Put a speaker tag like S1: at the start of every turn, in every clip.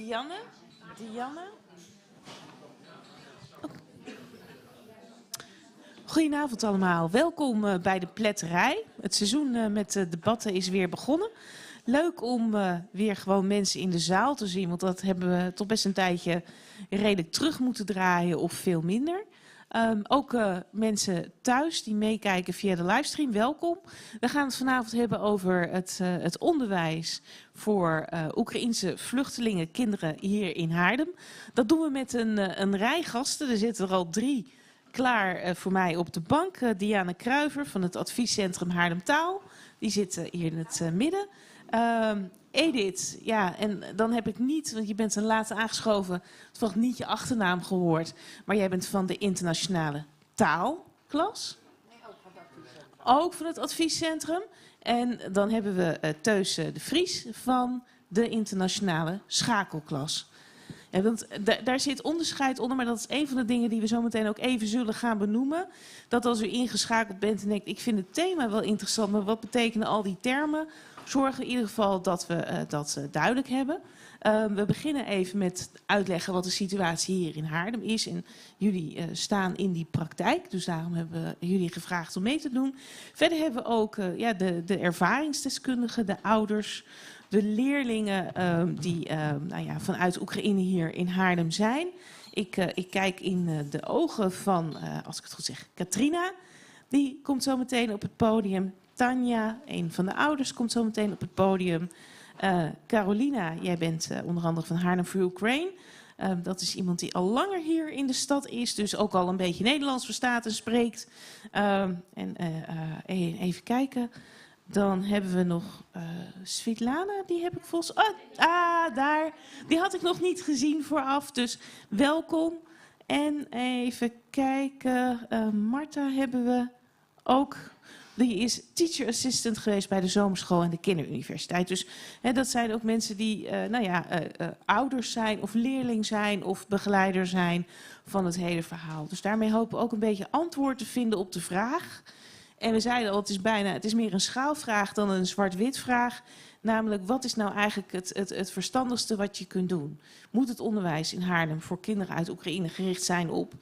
S1: Dianne. Oh. Goedenavond allemaal. Welkom bij de Pletterij. Het seizoen met debatten is weer begonnen. Leuk om weer gewoon mensen in de zaal te zien, want dat hebben we toch best een tijdje redelijk terug moeten draaien of veel minder. Ook mensen thuis die meekijken via de livestream, welkom. We gaan het vanavond hebben over het onderwijs voor Oekraïense vluchtelingen, kinderen hier in Haarlem. Dat doen we met een rij gasten. Er zitten er al 3 klaar voor mij op de bank. Diana Kruiver van het adviescentrum Haarlem Taal. Die zit hier in het midden. Edith, ja, en dan heb ik niet, want je bent een laatste aangeschoven, toevallig niet je achternaam gehoord, maar jij bent van de internationale taalklas. Nee, ook van het adviescentrum. En dan hebben we Teus de Vries van de internationale schakelklas. Ja, want daar zit onderscheid onder, maar dat is een van de dingen die we zo meteen ook even zullen gaan benoemen. Dat als u ingeschakeld bent en denkt, ik vind het thema wel interessant, maar wat betekenen al die termen? Zorgen we in ieder geval dat we dat duidelijk hebben. We beginnen even met uitleggen wat de situatie hier in Haarlem is. En jullie staan in die praktijk, dus daarom hebben we jullie gevraagd om mee te doen. Verder hebben we ook de ervaringsdeskundigen, de ouders, de leerlingen die vanuit Oekraïne hier in Haarlem zijn. Ik kijk in de ogen van, als ik het goed zeg, Katrina. Die komt zo meteen op het podium. Tanja, een van de ouders, komt zo meteen op het podium. Carolina, jij bent onder andere van Haarlem voor Ukraine. Dat is iemand die al langer hier in de stad is, dus ook al een beetje Nederlands verstaat en spreekt. Even kijken. Dan hebben we nog Svetlana, die heb ik volgens... daar. Die had ik nog niet gezien vooraf, dus welkom. En even kijken, Marta hebben we ook... Die is teacher assistant geweest bij de zomerschool en de kinderuniversiteit. Dus dat zijn ook mensen die ouders zijn of leerling zijn of begeleider zijn van het hele verhaal. Dus daarmee hopen we ook een beetje antwoord te vinden op de vraag. En we zeiden al, het is meer een schaalvraag dan een zwart-wit vraag. Namelijk, wat is nou eigenlijk het verstandigste wat je kunt doen? Moet het onderwijs in Haarlem voor kinderen uit Oekraïne gericht zijn op...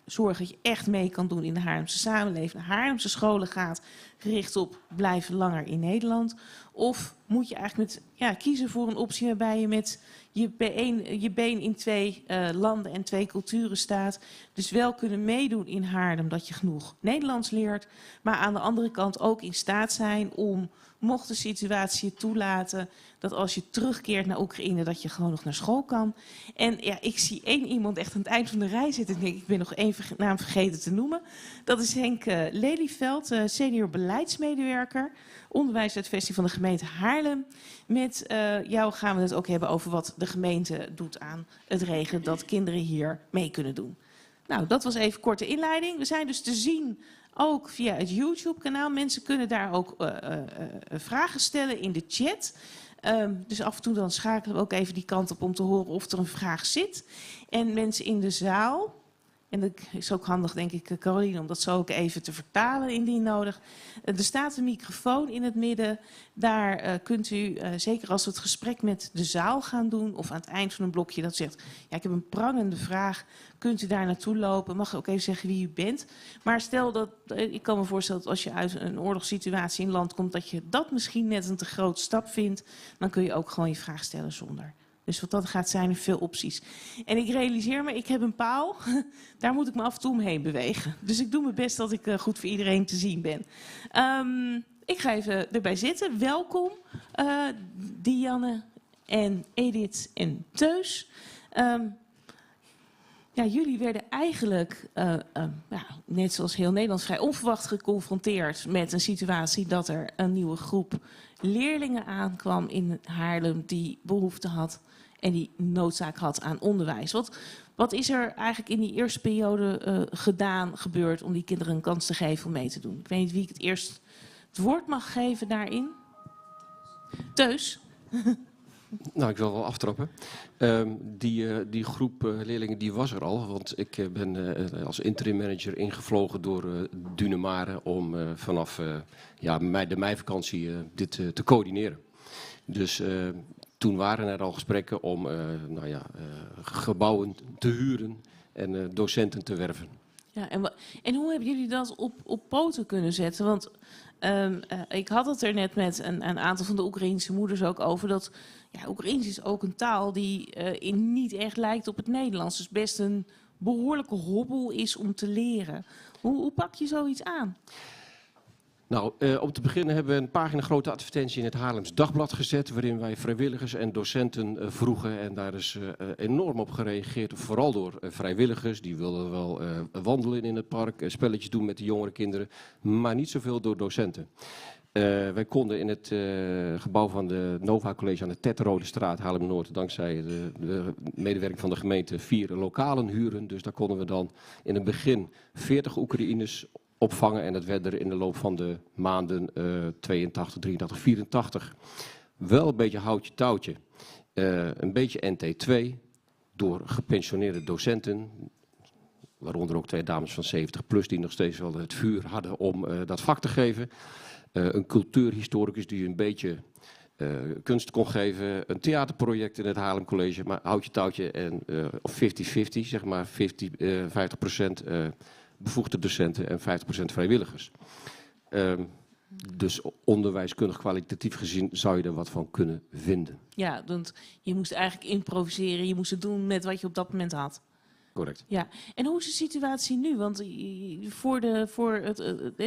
S1: zorg dat je echt mee kan doen in de Haarlemse samenleving, naar Haarlemse scholen gaat, gericht op blijven langer in Nederland? Of moet je eigenlijk kiezen voor een optie waarbij je met je been in 2 landen en 2 culturen staat. Dus wel kunnen meedoen in Haarlem dat je genoeg Nederlands leert, maar aan de andere kant ook in staat zijn om, mocht de situatie je toelaten, dat als je terugkeert naar Oekraïne, dat je gewoon nog naar school kan. En ja, ik zie 1 iemand echt aan het eind van de rij zitten. Ik ben nog 1 naam vergeten te noemen. Dat is Henk Lelyveld, senior beleidsmedewerker, onderwijsuitvesting van de gemeente Haarlem. Met jou gaan we het ook hebben over wat de gemeente doet aan het regelen dat kinderen hier mee kunnen doen. Nou, dat was even korte inleiding. We zijn dus te zien ook via het YouTube-kanaal. Mensen kunnen daar ook vragen stellen in de chat. Dus af en toe dan schakelen we ook even die kant op om te horen of er een vraag zit. En mensen in de zaal, en dat is ook handig denk ik, Caroline, om dat zo ook even te vertalen indien nodig. Er staat een microfoon in het midden. Daar kunt u, zeker als we het gesprek met de zaal gaan doen, of aan het eind van een blokje dat zegt, ja, ik heb een prangende vraag, kunt u daar naartoe lopen. Mag u ook even zeggen wie u bent. Maar stel dat, ik kan me voorstellen dat als je uit een oorlogssituatie in land komt, dat je dat misschien net een te grote stap vindt, dan kun je ook gewoon je vraag stellen zonder. Dus wat dat gaat zijn er veel opties. En ik realiseer me, ik heb een paal. Daar moet ik me af en toe omheen bewegen. Dus ik doe mijn best dat ik goed voor iedereen te zien ben. Ik ga even erbij zitten. Welkom, Dianne en Edith en Teus. Jullie werden eigenlijk, net zoals heel Nederland, vrij onverwacht geconfronteerd met een situatie dat er een nieuwe groep leerlingen aankwam in Haarlem die behoefte had en die noodzaak had aan onderwijs. Wat is er eigenlijk in die eerste periode gebeurd om die kinderen een kans te geven om mee te doen? Ik weet niet wie ik het eerst het woord mag geven daarin. Teus?
S2: Nou, ik wil wel aftrappen. Die groep leerlingen die was er al, want ik ben als interim manager ingevlogen door Dunemare om vanaf de meivakantie dit te coördineren. Dus toen waren er al gesprekken om gebouwen te huren en docenten te werven.
S1: Ja, en hoe hebben jullie dat op poten kunnen zetten? Want ik had het er net met een aantal van de Oekraïense moeders ook over. Dat Oekraïens is ook een taal die niet echt lijkt op het Nederlands. Dus best een behoorlijke hobbel is om te leren. Hoe pak je zoiets aan?
S2: Nou, om te beginnen hebben we een pagina grote advertentie in het Haarlems Dagblad gezet, waarin wij vrijwilligers en docenten vroegen. En daar is enorm op gereageerd, vooral door vrijwilligers. Die wilden wel wandelen in het park, spelletjes doen met de jongere kinderen, maar niet zoveel door docenten. Wij konden in het gebouw van de Nova College aan de Tetterode straat, Haarlem-Noord, dankzij de medewerking van de gemeente, 4 lokalen huren. Dus daar konden we dan in het begin 40 Oekraïners opvangen en dat werd er in de loop van de maanden 82, 83, 84 wel een beetje houtje touwtje. Een beetje NT2 door gepensioneerde docenten, waaronder ook 2 dames van 70 plus die nog steeds wel het vuur hadden om dat vak te geven. Een cultuurhistoricus die een beetje kunst kon geven. Een theaterproject in het Haarlem College, maar houtje touwtje en of 50-50, zeg maar 50% bevoegde docenten en 50% vrijwilligers. Dus onderwijskundig kwalitatief gezien zou je er wat van kunnen vinden.
S1: Ja, want je moest eigenlijk improviseren. Je moest het doen met wat je op dat moment had.
S2: Correct.
S1: Ja, en hoe is de situatie nu? Want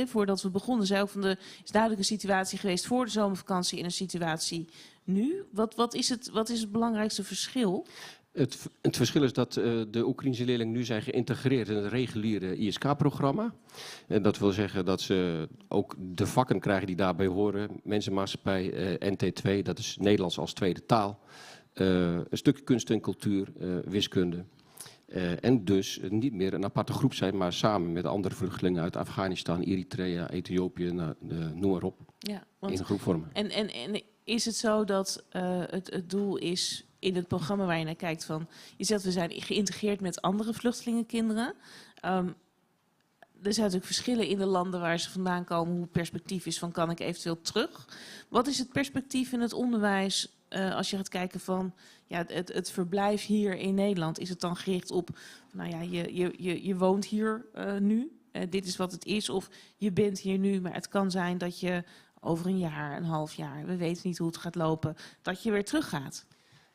S1: voordat we begonnen, zei ook is duidelijk een situatie geweest voor de zomervakantie en een situatie nu. Wat is het belangrijkste verschil?
S2: Het verschil is dat de Oekraïense leerlingen nu zijn geïntegreerd in het reguliere ISK-programma. En dat wil zeggen dat ze ook de vakken krijgen die daarbij horen. Mensenmaatschappij, NT2, dat is Nederlands als tweede taal. Een stukje kunst en cultuur, wiskunde. En dus niet meer een aparte groep zijn, maar samen met andere vluchtelingen uit Afghanistan, Eritrea, Ethiopië, noem maar op.
S1: Ja,
S2: in een groep vormen.
S1: En is het zo dat het doel is in het programma waar je naar kijkt van, je zegt we zijn geïntegreerd met andere vluchtelingenkinderen. Er zijn natuurlijk verschillen in de landen waar ze vandaan komen, hoe het perspectief is van kan ik eventueel terug. Wat is het perspectief in het onderwijs als je gaat kijken van het verblijf hier in Nederland? Is het dan gericht op, je woont hier nu, dit is wat het is, of je bent hier nu, maar het kan zijn dat je over een jaar, een half jaar, we weten niet hoe het gaat lopen, dat je weer teruggaat.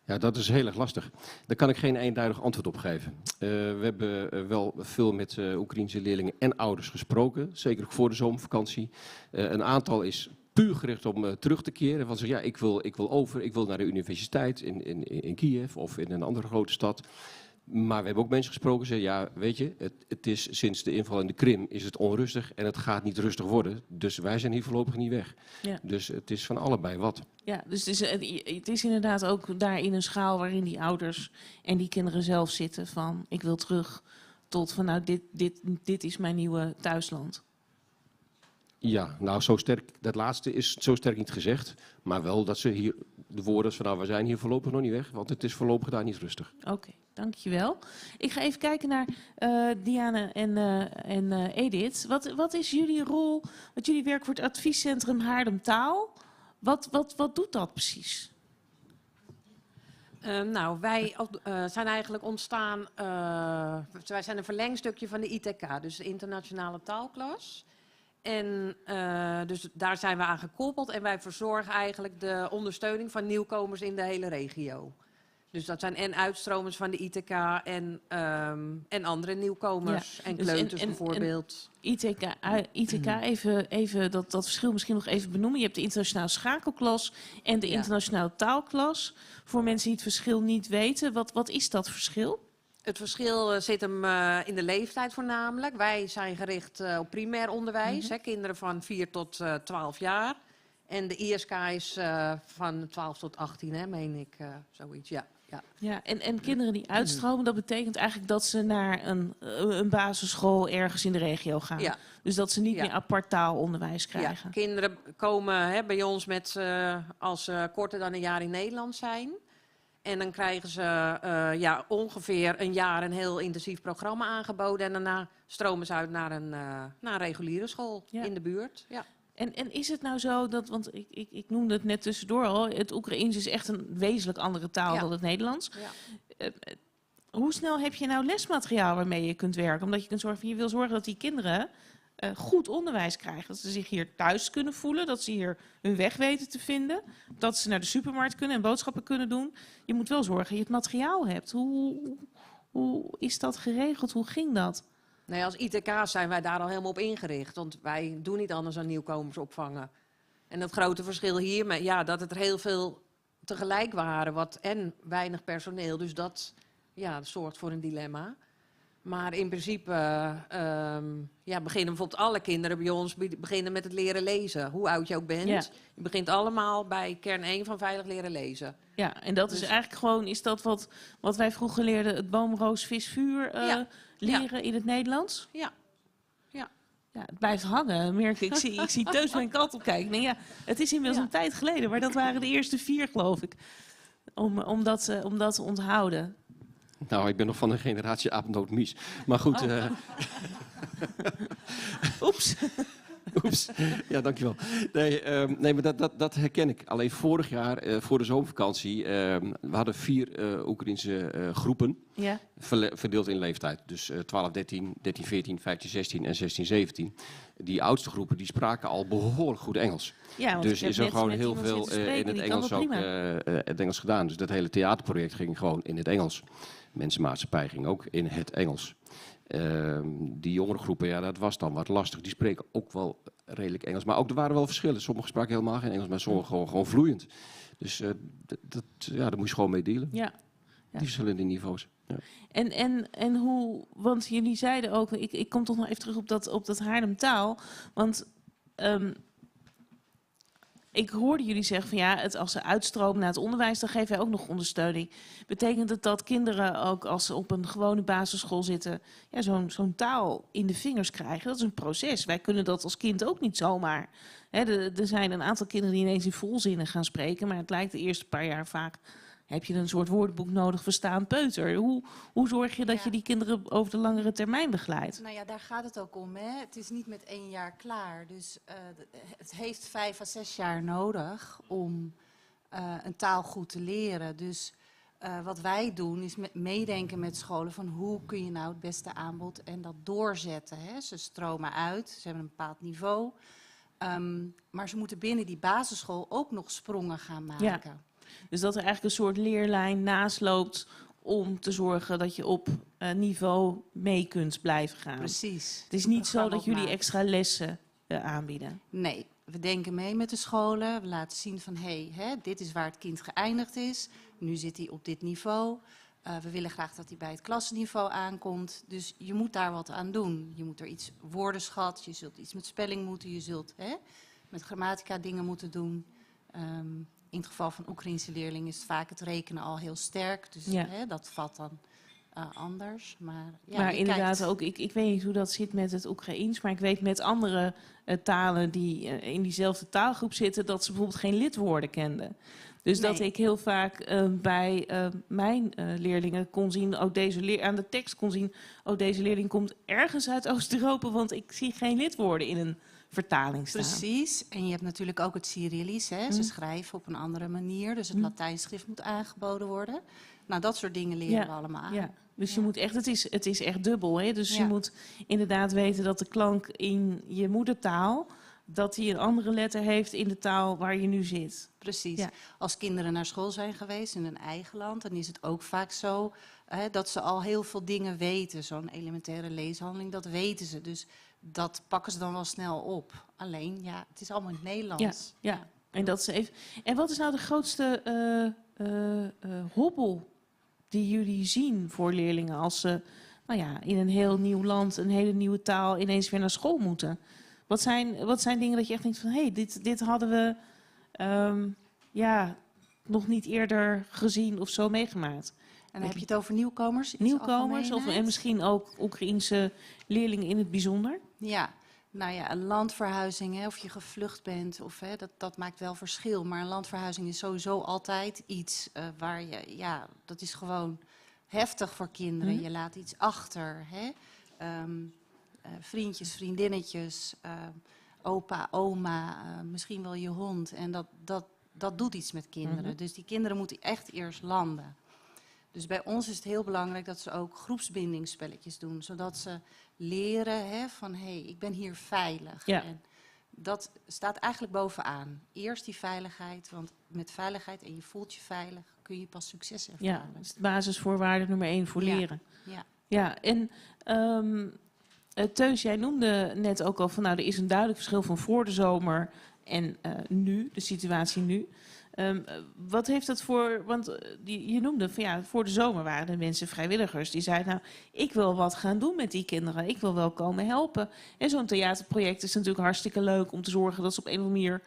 S2: Ja, dat is heel erg lastig. Daar kan ik geen eenduidig antwoord op geven. We hebben wel veel met Oekraïense leerlingen en ouders gesproken, zeker ook voor de zomervakantie. Een aantal is puur gericht om terug te keren. Van zeggen, ik wil naar de universiteit in Kiev of in een andere grote stad. Maar we hebben ook mensen gesproken die zeggen, weet je, het is sinds de inval in de Krim is het onrustig en het gaat niet rustig worden. Dus wij zijn hier voorlopig niet weg. Ja. Dus het is van allebei wat. Ja, dus
S1: het is inderdaad ook daarin een schaal waarin die ouders en die kinderen zelf zitten van ik wil terug tot van dit is mijn nieuwe thuisland.
S2: Ja, nou zo sterk, dat laatste is zo sterk niet gezegd. Maar wel dat ze hier, de woorden van we zijn hier voorlopig nog niet weg. Want het is voorlopig daar niet rustig.
S1: Oké, dankjewel. Ik ga even kijken naar Diana en Edith. Wat is jullie rol, want jullie werken voor het adviescentrum Haarlem Taal. Wat doet dat precies?
S3: Wij zijn eigenlijk ontstaan, wij zijn een verlengstukje van de ITK, dus de internationale taalklas. En dus daar zijn we aan gekoppeld en wij verzorgen eigenlijk de ondersteuning van nieuwkomers in de hele regio. Dus dat zijn en uitstromers van de ITK en andere nieuwkomers en kleuters bijvoorbeeld.
S1: ITK even dat verschil misschien nog even benoemen. Je hebt de internationale schakelklas en de internationale taalklas. Voor mensen die het verschil niet weten, wat is dat verschil?
S3: Het verschil zit hem in de leeftijd voornamelijk. Wij zijn gericht op primair onderwijs, kinderen van 4 tot 12 jaar. En de ISK is van 12 tot 18, meen ik, zoiets, Ja,
S1: en kinderen die uitstromen, dat betekent eigenlijk dat ze naar een basisschool ergens in de regio gaan. Ja. Dus dat ze niet meer apart taalonderwijs krijgen.
S3: Ja, kinderen komen bij ons als ze korter dan een jaar in Nederland zijn. En dan krijgen ze ongeveer een jaar een heel intensief programma aangeboden. En daarna stromen ze uit naar een reguliere school in de buurt. Ja.
S1: En is het nou zo dat, want ik noemde het net tussendoor al, het Oekraïens is echt een wezenlijk andere taal dan het Nederlands.
S3: Ja.
S1: Hoe snel heb je nou lesmateriaal waarmee je kunt werken? Omdat je wil zorgen dat die kinderen goed onderwijs krijgen. Dat ze zich hier thuis kunnen voelen, dat ze hier hun weg weten te vinden. Dat ze naar de supermarkt kunnen en boodschappen kunnen doen. Je moet wel zorgen dat je het materiaal hebt. Hoe is dat geregeld? Hoe ging dat?
S3: Nee, als ITK's zijn wij daar al helemaal op ingericht. Want wij doen niet anders dan nieuwkomers opvangen. En het grote verschil hier, dat het er heel veel tegelijk waren. En weinig personeel. Dus dat zorgt voor een dilemma. Maar in principe beginnen bijvoorbeeld alle kinderen bij ons beginnen met het leren lezen. Hoe oud je ook bent.
S1: Ja.
S3: Je begint allemaal bij kern 1 van veilig leren lezen.
S1: Ja, en dat is eigenlijk gewoon, is dat wat wij vroeger leerden, het boom, roos, vis, vuur leren in het Nederlands?
S3: Ja.
S1: Ja, het blijft hangen, merk ik. Ik zie Teus mijn kant op kijken. Nee, het is inmiddels een tijd geleden, maar dat waren de eerste 4, geloof ik. Om dat te onthouden.
S2: Nou, ik ben nog van de generatie apendoodmies. Maar goed.
S1: Oeps.
S2: Oeps. Ja, dankjewel. Nee, maar dat herken ik. Alleen vorig jaar, voor de zomervakantie, we hadden 4 Oekraïense groepen.
S1: Ja.
S2: Verdeeld in leeftijd. Dus 12, 13, 13, 14, 15, 16 en 16, 17. Die oudste groepen die spraken al behoorlijk goed Engels.
S1: Ja,
S2: dus is er gewoon heel veel in het Engels ook het Engels gedaan. Dus dat hele theaterproject ging gewoon in het Engels. Mensenmaatschappij ging ook in het Engels. Die jongere groepen, dat was dan wat lastig. Die spreken ook wel redelijk Engels. Maar ook er waren wel verschillen. Sommigen spraken helemaal geen Engels, maar sommigen gewoon vloeiend. Dus daar moest je gewoon mee dealen.
S1: Ja.
S2: Die verschillende niveaus. Ja.
S1: En hoe, want jullie zeiden ook, ik kom toch nog even terug op dat Haarlem taal. Want ik hoorde jullie zeggen van als ze uitstromen naar het onderwijs, dan geven wij ook nog ondersteuning. Betekent het dat kinderen ook als ze op een gewone basisschool zitten, zo'n taal in de vingers krijgen? Dat is een proces. Wij kunnen dat als kind ook niet zomaar. Er zijn een aantal kinderen die ineens in volzinnen gaan spreken, maar het lijkt de eerste paar jaar vaak, heb je een soort woordenboek nodig, verstaan peuter. Hoe zorg je dat je die kinderen over de langere termijn begeleidt?
S4: Nou ja, daar gaat het ook om. Hè? Het is niet met 1 jaar klaar. Dus het heeft 5 à 6 jaar nodig om een taal goed te leren. Dus wat wij doen is meedenken met scholen van hoe kun je nou het beste aanbod en dat doorzetten. Hè? Ze stromen uit, ze hebben een bepaald niveau. Maar ze moeten binnen die basisschool ook nog sprongen gaan maken.
S1: Ja. Dus dat er eigenlijk een soort leerlijn naast loopt om te zorgen dat je op niveau mee kunt blijven gaan.
S4: Precies.
S1: Het is niet zo dat jullie extra lessen aanbieden.
S4: Nee, we denken mee met de scholen. We laten zien van dit is waar het kind geëindigd is. Nu zit hij op dit niveau. We willen graag dat hij bij het klassenniveau aankomt. Dus je moet daar wat aan doen. Je moet er iets woordenschat, je zult iets met spelling moeten, je zult met grammatica dingen moeten doen. In het geval van Oekraïense leerlingen is vaak het rekenen al heel sterk. Dus dat valt dan anders. Maar
S1: inderdaad ook, ik weet niet hoe dat zit met het Oekraïens, maar ik weet met andere talen die in diezelfde taalgroep zitten, dat ze bijvoorbeeld geen lidwoorden kenden. Dus dat ik heel vaak bij mijn leerlingen kon zien, aan de tekst kon zien, deze leerling komt ergens uit Oost-Europa, want ik zie geen lidwoorden in een vertaling staan.
S4: Precies. En je hebt natuurlijk ook het Cyrillisch. Ze schrijven op een andere manier. Dus het Latijnschrift moet aangeboden worden. Nou, dat soort dingen leren we allemaal aan.
S1: Ja. Dus je moet echt, het is echt dubbel. Hè? Dus je moet inderdaad weten dat de klank in je moedertaal, dat die een andere letter heeft in de taal waar je nu zit.
S4: Precies. Ja. Als kinderen naar school zijn geweest in hun eigen land, dan is het ook vaak zo dat ze al heel veel dingen weten. Zo'n elementaire leeshandeling, dat weten ze. Dus dat pakken ze dan wel snel op. Alleen, het is allemaal in het Nederlands.
S1: Ja. En dat is even. En wat is nou de grootste hobbel die jullie zien voor leerlingen als ze in een heel nieuw land, een hele nieuwe taal, ineens weer naar school moeten? Wat zijn dingen dat je echt denkt van, dit hadden we nog niet eerder gezien of zo meegemaakt?
S4: En dan heb je het over nieuwkomers?
S1: Nieuwkomers en misschien ook Oekraïense leerlingen in het bijzonder? Ja,
S4: een landverhuizing, of je gevlucht bent, dat maakt wel verschil. Maar een landverhuizing is sowieso altijd iets waar dat is gewoon heftig voor kinderen. Je laat iets achter, vriendjes, vriendinnetjes. opa, oma, misschien wel je hond. En dat doet iets met kinderen. Dus die kinderen moeten echt eerst landen. Dus bij ons is het heel belangrijk dat ze ook groepsbindingsspelletjes doen. Zodat ze leren van, hé, ik ben hier veilig.
S1: Ja.
S4: En dat staat eigenlijk bovenaan. Eerst die veiligheid, want met veiligheid en je voelt je veilig, kun je pas succes ervaren.
S1: Ja, dat is de basisvoorwaarde nummer 1 voor leren.
S4: Ja.
S1: Ja, en Teus, jij noemde net ook al van, nou, er is een duidelijk verschil van voor de zomer en nu, de situatie nu. Wat heeft dat voor, want je noemde van ja, voor de zomer waren er mensen, vrijwilligers, die zeiden nou, ik wil wat gaan doen met die kinderen, ik wil wel komen helpen. En zo'n theaterproject is natuurlijk hartstikke leuk om te zorgen dat ze op een of andere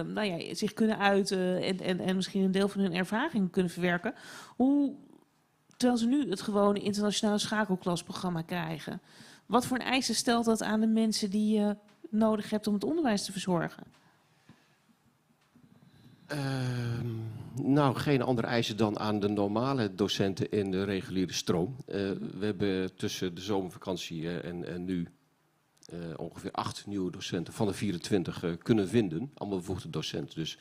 S1: manier zich kunnen uiten en misschien een deel van hun ervaring kunnen verwerken. Terwijl ze nu het gewone internationale schakelklasprogramma krijgen. Wat voor een eisen stelt dat aan de mensen die je nodig hebt om het onderwijs te verzorgen?
S2: Nou, geen andere eisen dan aan de normale docenten in de reguliere stroom. We hebben tussen de zomervakantie en nu ongeveer 8 nieuwe docenten van de 24 kunnen vinden. Allemaal bevoegde docenten. Dus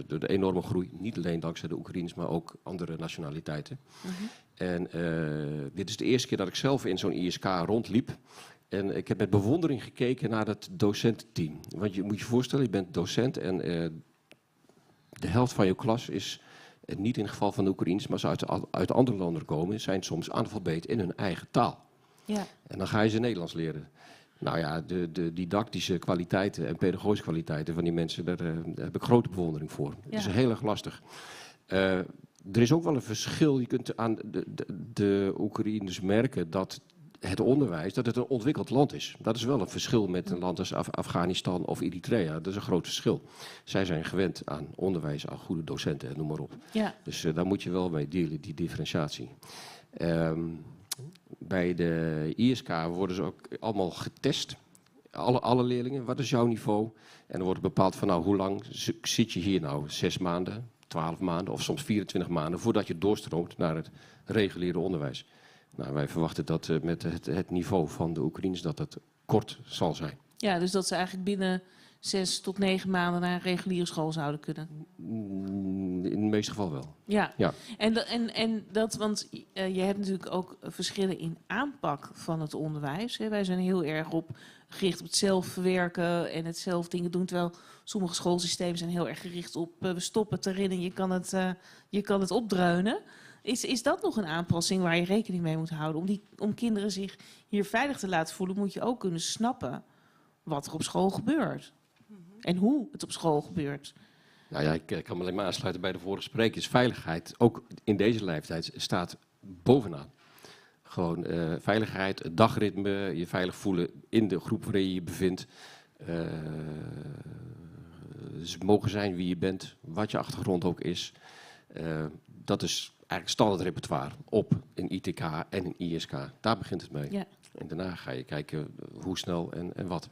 S2: de enorme groei, niet alleen dankzij de Oekraïners, maar ook andere nationaliteiten. En dit is de eerste keer dat ik zelf in zo'n ISK rondliep. En ik heb met bewondering gekeken naar dat docententeam. Want je moet je voorstellen, je bent docent en de helft van je klas is, niet in het geval van de Oekraïners, maar ze uit andere landen komen, zijn soms analfabeet in hun eigen taal. Ja. En dan ga je ze Nederlands leren. Nou ja, de didactische kwaliteiten en pedagogische kwaliteiten van die mensen, daar heb ik grote bewondering voor. Ja. Het is heel erg lastig. Er is ook wel een verschil. Je kunt aan de Oekraïners merken dat het onderwijs, dat het een ontwikkeld land is. Dat is wel een verschil met een land als Afghanistan of Eritrea. Dat is een groot verschil. Zij zijn gewend aan onderwijs, aan goede docenten en noem maar op. Ja. Dus daar moet je wel mee dealen, die differentiatie. Bij de ISK worden ze ook allemaal getest. Alle leerlingen, wat is jouw niveau? En er wordt bepaald van, nou, hoe lang zit je hier nou? 6 maanden, 12 maanden of soms 24 maanden voordat je doorstroomt naar het reguliere onderwijs. Nou, wij verwachten dat met het niveau van de Oekraïners dat het kort zal zijn.
S1: Ja, dus dat ze eigenlijk binnen 6 tot 9 maanden naar een reguliere school zouden kunnen?
S2: In het meeste geval wel.
S1: Ja. En dat, want je hebt natuurlijk ook verschillen in aanpak van het onderwijs. Wij zijn heel erg gericht op het zelf verwerken en het zelf dingen doen. Terwijl sommige schoolsystemen zijn heel erg gericht op we stoppen het erin en je kan het opdreunen. Is dat nog een aanpassing waar je rekening mee moet houden? Om kinderen zich hier veilig te laten voelen, moet je ook kunnen snappen wat er op school gebeurt. En hoe het op school gebeurt.
S2: Nou ja, ik kan me alleen maar aansluiten bij de vorige sprekers. Veiligheid, ook in deze leeftijd, staat bovenaan. Gewoon veiligheid, het dagritme, je veilig voelen in de groep waarin je je bevindt. Dus mogen zijn wie je bent, wat je achtergrond ook is. Dat is eigenlijk standaard repertoire op een ITK en een ISK. Daar begint het mee. Ja. En daarna ga je kijken hoe snel en wat.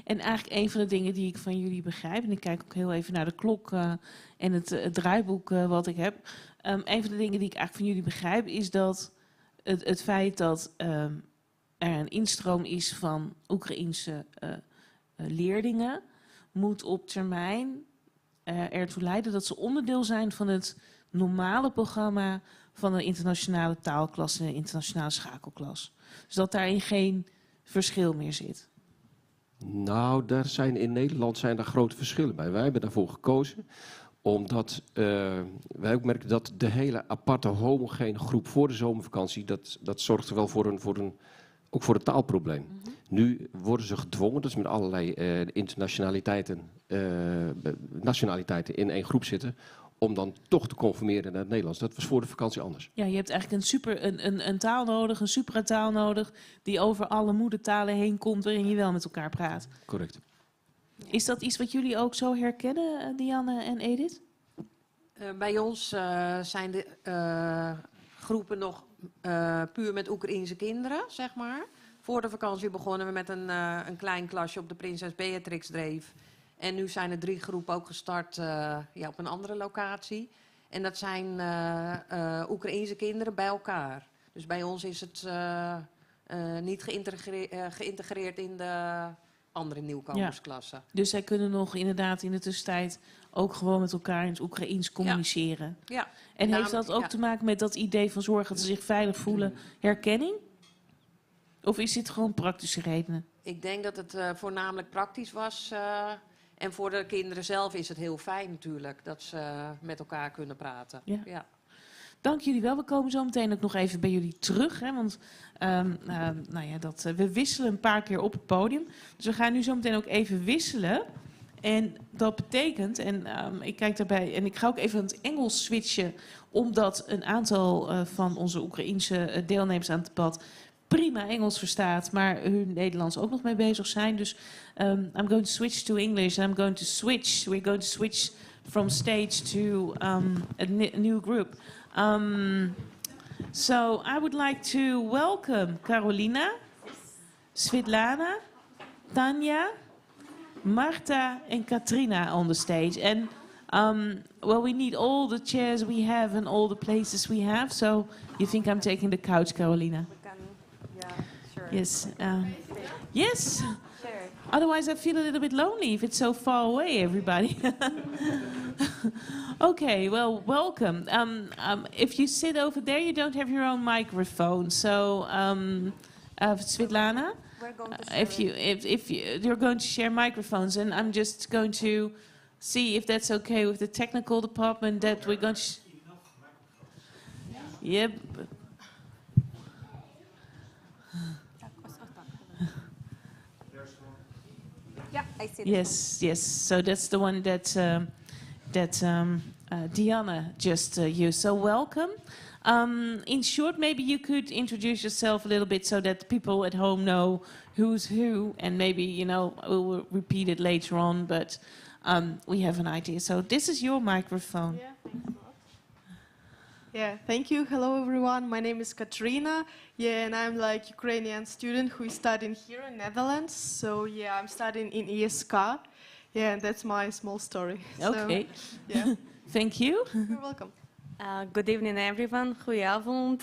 S1: En eigenlijk een van de dingen die ik van jullie begrijp, en ik kijk ook heel even naar de klok en het draaiboek wat ik heb. Een van de dingen die ik eigenlijk van jullie begrijp is dat het feit dat er een instroom is van Oekraïense leerlingen, moet op termijn ertoe leiden dat ze onderdeel zijn van het normale programma van een internationale taalklas en een internationale schakelklas. Dus dat daarin geen verschil meer zit.
S2: Nou, in Nederland zijn daar grote verschillen bij. Wij hebben daarvoor gekozen omdat wij ook merken dat de hele aparte homogene groep voor de zomervakantie, dat zorgt er wel ook voor een taalprobleem. Nu worden ze gedwongen, dat ze met allerlei nationaliteiten in één groep zitten, om dan toch te conformeren naar het Nederlands. Dat was voor de vakantie anders.
S1: Ja, je hebt eigenlijk een taal nodig, een suprataal nodig, die over alle moedertalen heen komt, waarin je wel met elkaar praat.
S2: Correct.
S1: Is dat iets wat jullie ook zo herkennen, Dianne en Edith?
S3: Bij ons zijn de groepen nog puur met Oekraïense kinderen, zeg maar. Voor de vakantie begonnen we met een klein klasje op de Prinses Beatrix Dreef. En nu zijn er 3 groepen ook gestart op een andere locatie. En dat zijn Oekraïense kinderen bij elkaar. Dus bij ons is het niet geïntegreerd in de andere nieuwkomersklassen.
S1: Dus zij kunnen nog inderdaad in de tussentijd ook gewoon met elkaar in het Oekraïens communiceren.
S3: Ja.
S1: En heeft dat ook te maken met dat idee van zorgen dat ze zich veilig voelen, herkenning? Of is dit gewoon praktische redenen?
S3: Ik denk dat het voornamelijk praktisch was. En voor de kinderen zelf is het heel fijn natuurlijk dat ze met elkaar kunnen praten.
S1: Ja.
S3: Ja.
S1: Dank jullie wel. We komen zo meteen ook nog even bij jullie terug. Hè, want we wisselen een paar keer op het podium. Dus we gaan nu zo meteen ook even wisselen. En dat betekent, ik kijk daarbij, en ik ga ook even aan het Engels switchen, omdat een aantal van onze Oekraïense deelnemers aan het debat prima Engels verstaat, maar hun Nederlands ook nog mee bezig zijn. Dus I'm going to switch to English and we're going to switch from stage to a new group. So I would like to welcome Carolina, Svetlana, Tanja, Marta and Katrina on the stage. And we need all the chairs we have and all the places we have. So you think I'm taking the couch, Carolina?
S5: Yeah, sure.
S1: Yes. Yes.
S5: Sure.
S1: Otherwise, I feel a little bit lonely if it's so far away, everybody. Okay, well, welcome. If you sit over there, you don't have your own microphone. So, Svetlana,
S5: We're going to share
S1: if you're going to share microphones, and I'm just going to see if that's okay with the technical department that we're going to. Yep.
S5: Yeah, I see.
S1: Yes. So that's the one that Diana just used. So welcome. In short, maybe you could introduce yourself a little bit so that people at home know who's who, and maybe we'll repeat it later on. But we have an idea. So this is your microphone.
S6: Yeah, thank you. Hello, everyone. My name is Katrina. Yeah, and I'm like Ukrainian student who is studying here in Netherlands. So yeah, I'm studying in ESK. Yeah, and that's my small story.
S1: Okay.
S6: So, yeah.
S1: Thank you.
S6: You're welcome.
S5: Good evening, everyone. Goedenavond.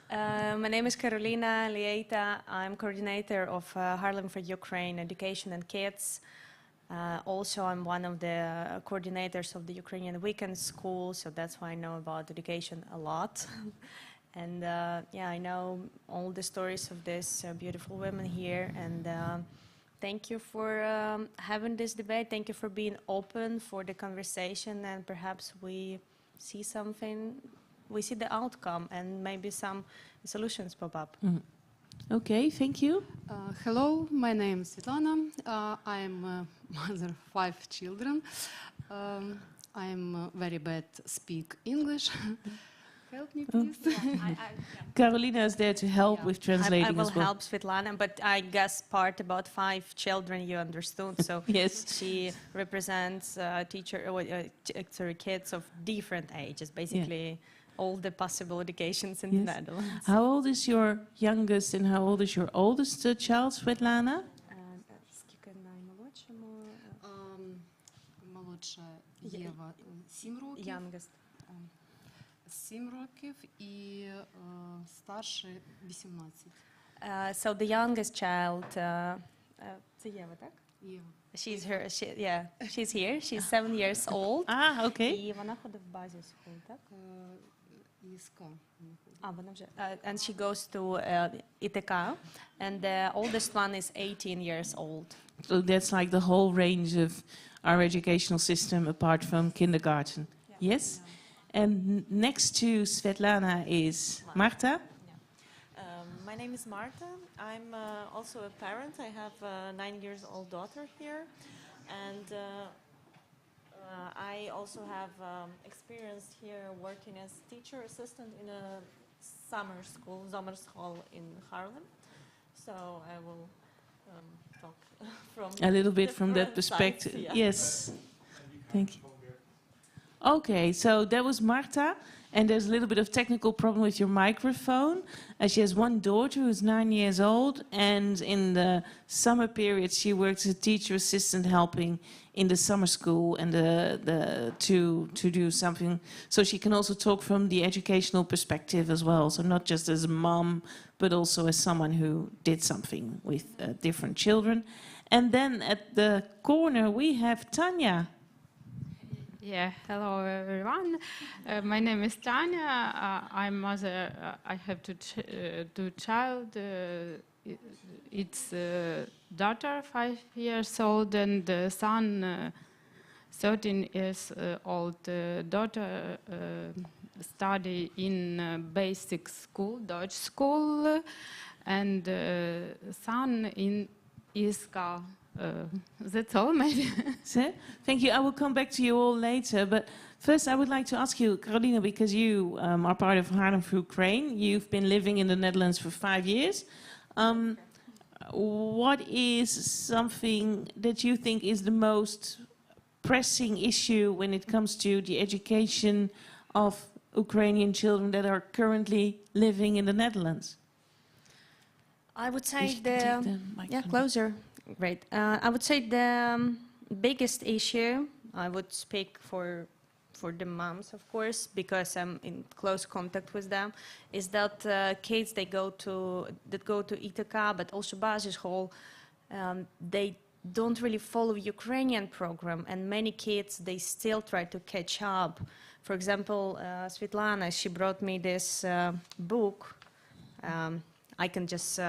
S5: My name is Carolina Lieta. I'm coordinator of Haarlem for Ukraine Education and Kids. Also, I'm one of the coordinators of the Ukrainian Weekend School, so that's why I know about education a lot. And I know all the stories of these beautiful women here. And thank you for having this debate. Thank you for being open for the conversation, and perhaps we see something, we see the outcome, and maybe some solutions pop up.
S1: Mm. Okay, thank you.
S7: Hello, my name is Svetlana. I'm a mother of 5 children. I'm very bad speak English. Help me, please.
S1: Carolina is there to help with translating
S5: I will
S1: as well.
S5: help Svetlana, but I guess part about 5 children you understood. So
S1: Yes.
S5: she represents kids of different ages, basically all the possible educations in the Netherlands.
S1: How old is your youngest and how old is your oldest child, Svetlana?
S7: Молодша Єва 7 років.
S5: Youngest.
S7: 7 років і старший 18.
S5: So the youngest child, це Єва, так?
S7: Єва.
S5: She's here. She's 7 years old.
S1: Ah, okay.
S5: І вона ходить в базиску, так?
S7: ІСК.
S5: Вона вже, and she goes to ITK, and the oldest one is 18 years old.
S1: So that's like the whole range of our educational system apart from kindergarten. Yes? And next to Svetlana is Marta.
S8: My name is Marta. I'm also a parent. I have a 9-year-old daughter here. And I also have experience here working as teacher assistant in a summer school, zomerschool in Haarlem. So I will talk from
S1: A little bit from that
S8: different
S1: perspective.
S8: sides, yeah.
S1: Yes. Thank you. Okay, so that was Marta. And there's a little bit of technical problem with your microphone. She has one daughter who's 9 years old, and in the summer period she works as a teacher assistant helping in the summer school and to do something. So she can also talk from the educational perspective as well. So not just as a mom, but also as someone who did something with different children. And then at the corner we have Tanya.
S9: Yeah, hello everyone. My name is Tanya. I'm mother. I have two child. It's daughter 5 years old and son 13 years old. Daughter study in basic school, Dutch school, and son in ISK. That's all, maybe.
S1: So, thank you. I will come back to you all later. But first, I would like to ask you, Carolina, because you are part of Haarlem for Ukraine. You've been living in the Netherlands for 5 years. What is something that you think is the most pressing issue when it comes to the education of Ukrainian children that are currently living in the Netherlands?
S5: I would
S1: If
S5: say
S1: you can take the microphone.
S5: closer. Great. I would say the biggest issue, I would speak for the moms, of course, because I'm in close contact with them, is that kids that go to ITK, but also basisschool, they don't really follow Ukrainian program, and many kids, they still try to catch up. For example, Svetlana, she brought me this book. I can just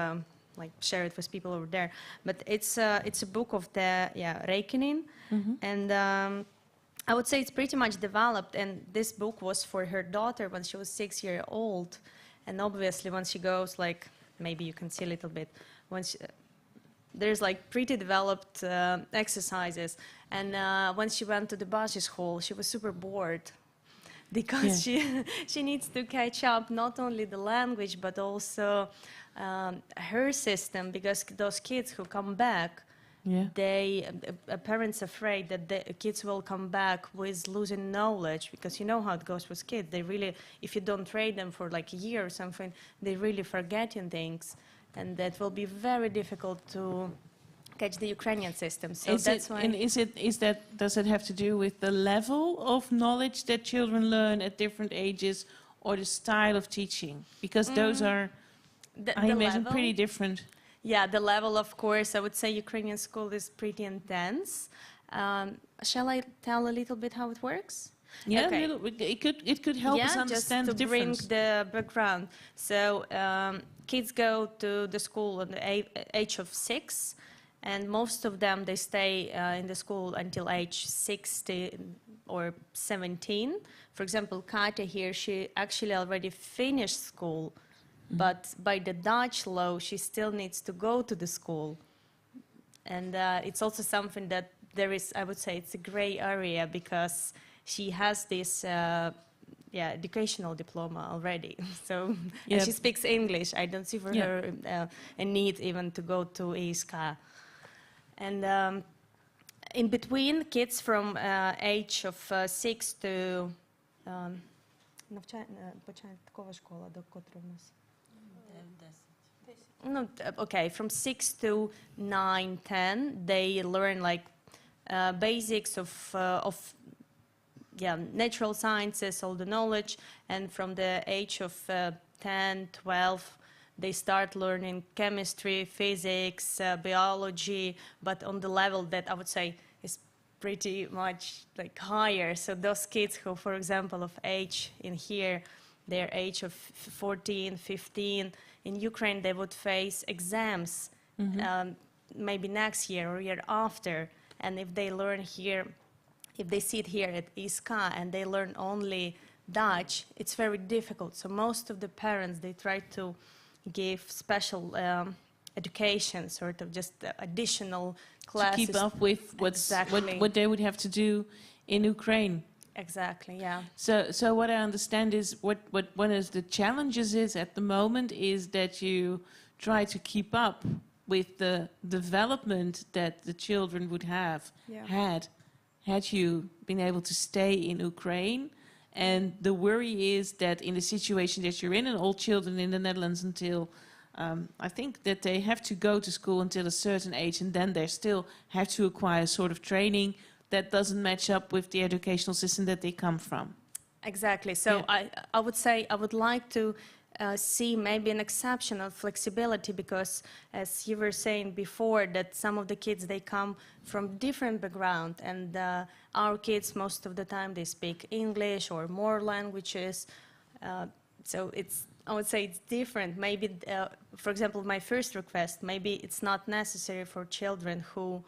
S5: like share it with people over there, but it's a book of the rekening, and I would say it's pretty much developed. And this book was for her daughter when she was 6 years old, and obviously when she goes, like, maybe you can see a little bit, when there's like pretty developed exercises, and when she went to the basisschool, she was super bored because she needs to catch up not only the language but also her system, because those kids who come back, they parents afraid that the kids will come back with losing knowledge, because you know how it goes with kids. They really, if you don't train them for like a year or something, they really forgetting things, and that will be very difficult to catch the Ukrainian system. So that's why.
S1: And does it have to do with the level of knowledge that children learn at different ages, or the style of teaching? Because those are, I imagine,
S5: level,
S1: pretty different.
S5: Yeah, the level, of course, I would say Ukrainian school is pretty intense. Shall I tell a little bit how it works?
S1: Yeah,
S5: Okay.
S1: It could help us understand
S5: just
S1: the
S5: to bring
S1: difference.
S5: the background. So kids go to the school at the age of 6, and most of them, they stay in the school until age 16 or 17. For example, Katya here, she actually already finished school, but by the Dutch law, she still needs to go to the school. And it's also something that there is, I would say, it's a gray area, because she has this educational diploma already. So and she speaks English. I don't see for her a need even to go to ISK. And in between, kids from age of 6 to from 6 to 9, 10, they learn like basics of natural sciences, all the knowledge, and from the age of 10, 12, they start learning chemistry, physics, biology, but on the level that I would say is pretty much like higher. So those kids who, for example, of age in here, their age of 14, 15, in Ukraine they would face exams maybe next year or year after. And if they learn here, if they sit here at ISK and they learn only Dutch, it's very difficult. So most of the parents, they try to give special education, sort of just additional classes.
S1: To keep up with what they would have to do in Ukraine.
S5: Exactly, yeah.
S1: So what I understand is what one of the challenges is at the moment is that you try to keep up with the development that the children would have had you been able to stay in Ukraine. And the worry is that in the situation that you're in, and all children in the Netherlands until, I think that they have to go to school until a certain age, and then they still have to acquire sort of training that doesn't match up with the educational system that they come from.
S5: Exactly. So I would say I would like to see maybe an exceptional flexibility, because as you were saying before, that some of the kids, they come from different background, and our kids most of the time they speak English or more languages, so it's, I would say it's different. Maybe for example, my first request, maybe it's not necessary for children who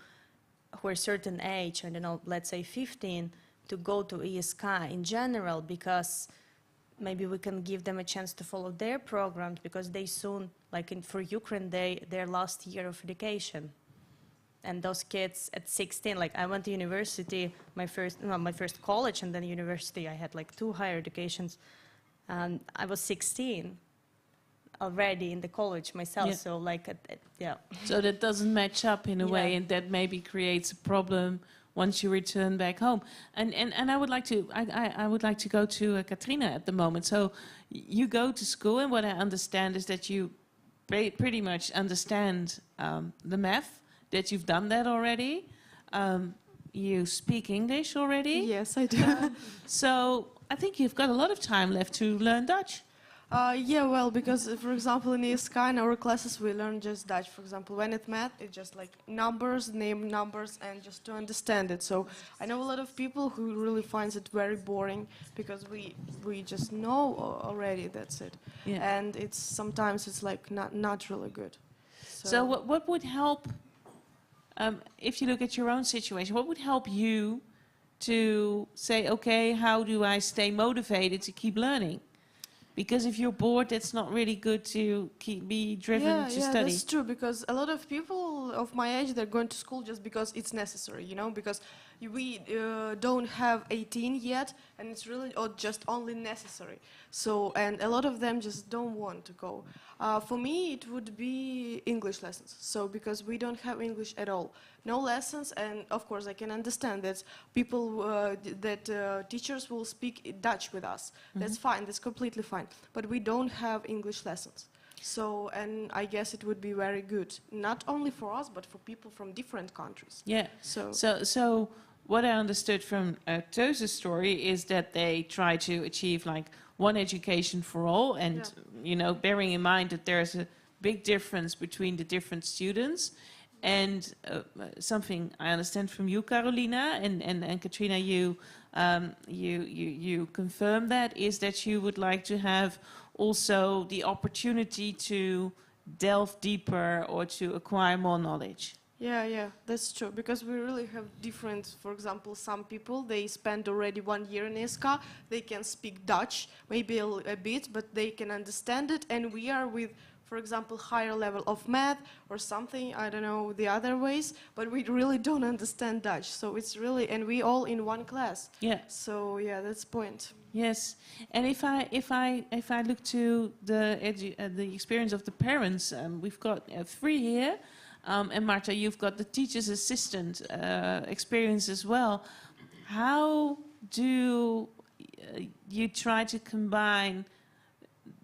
S5: are a certain age, I don't know, let's say 15, to go to ESK in general, because maybe we can give them a chance to follow their programs, because they soon, like for Ukraine, their last year of education. And those kids at 16, like I went to university, my first college and then university, I had like 2 higher educations. And I was 16 already in the college myself, so like, yeah.
S1: So that doesn't match up in a way, and that maybe creates a problem once you return back home. And I would like to go to Katrina at the moment. So you go to school, and what I understand is that you pretty much understand the math, that you've done that already. You speak English already.
S6: Yes, I do.
S1: So I think you've got a lot of time left to learn Dutch.
S6: Yeah, well, because for example in ESK in our classes we learn just Dutch. For example, when it's math, it's just like numbers, name numbers, and just to understand it. So I know a lot of people who really finds it very boring, because we just know already, that's it.
S1: Yeah.
S6: And sometimes it's like not really good.
S1: So what would help, if you look at your own situation, what would help you to say, okay, how do I stay motivated to keep learning? Because if you're bored, it's not really good to be driven to study.
S6: Yeah, that's true, because a lot of people of my age, they're going to school just because it's necessary, you know, because we don't have 18 yet, and it's really just only necessary. So, and a lot of them just don't want to go. For me, it would be English lessons. So, because we don't have English at all, no lessons, and of course I can understand that people, teachers will speak Dutch with us. Mm-hmm. That's fine, that's completely fine. But we don't have English lessons. So, and I guess it would be very good, not only for us, but for people from different countries.
S1: Yeah. So what I understood from Teuze's story is that they try to achieve like one education for all, and you know, bearing in mind that there's a big difference between the different students. And something I understand from you, Carolina, and Katrina, you confirm that, is that you would like to have also the opportunity to delve deeper or to acquire more knowledge.
S6: Yeah, that's true, because we really have different, for example, some people, they spend already 1 year in ESK, they can speak Dutch, maybe a bit, but they can understand it, and we are with, for example, higher level of math or something, I don't know the other ways, but we really don't understand Dutch, so it's really, and we all in one class.
S1: Yeah.
S6: So yeah, that's the point.
S1: Yes, and if I look to the experience of the parents, we've got 3 here. And Marta, you've got the teacher's assistant experience as well. How do you try to combine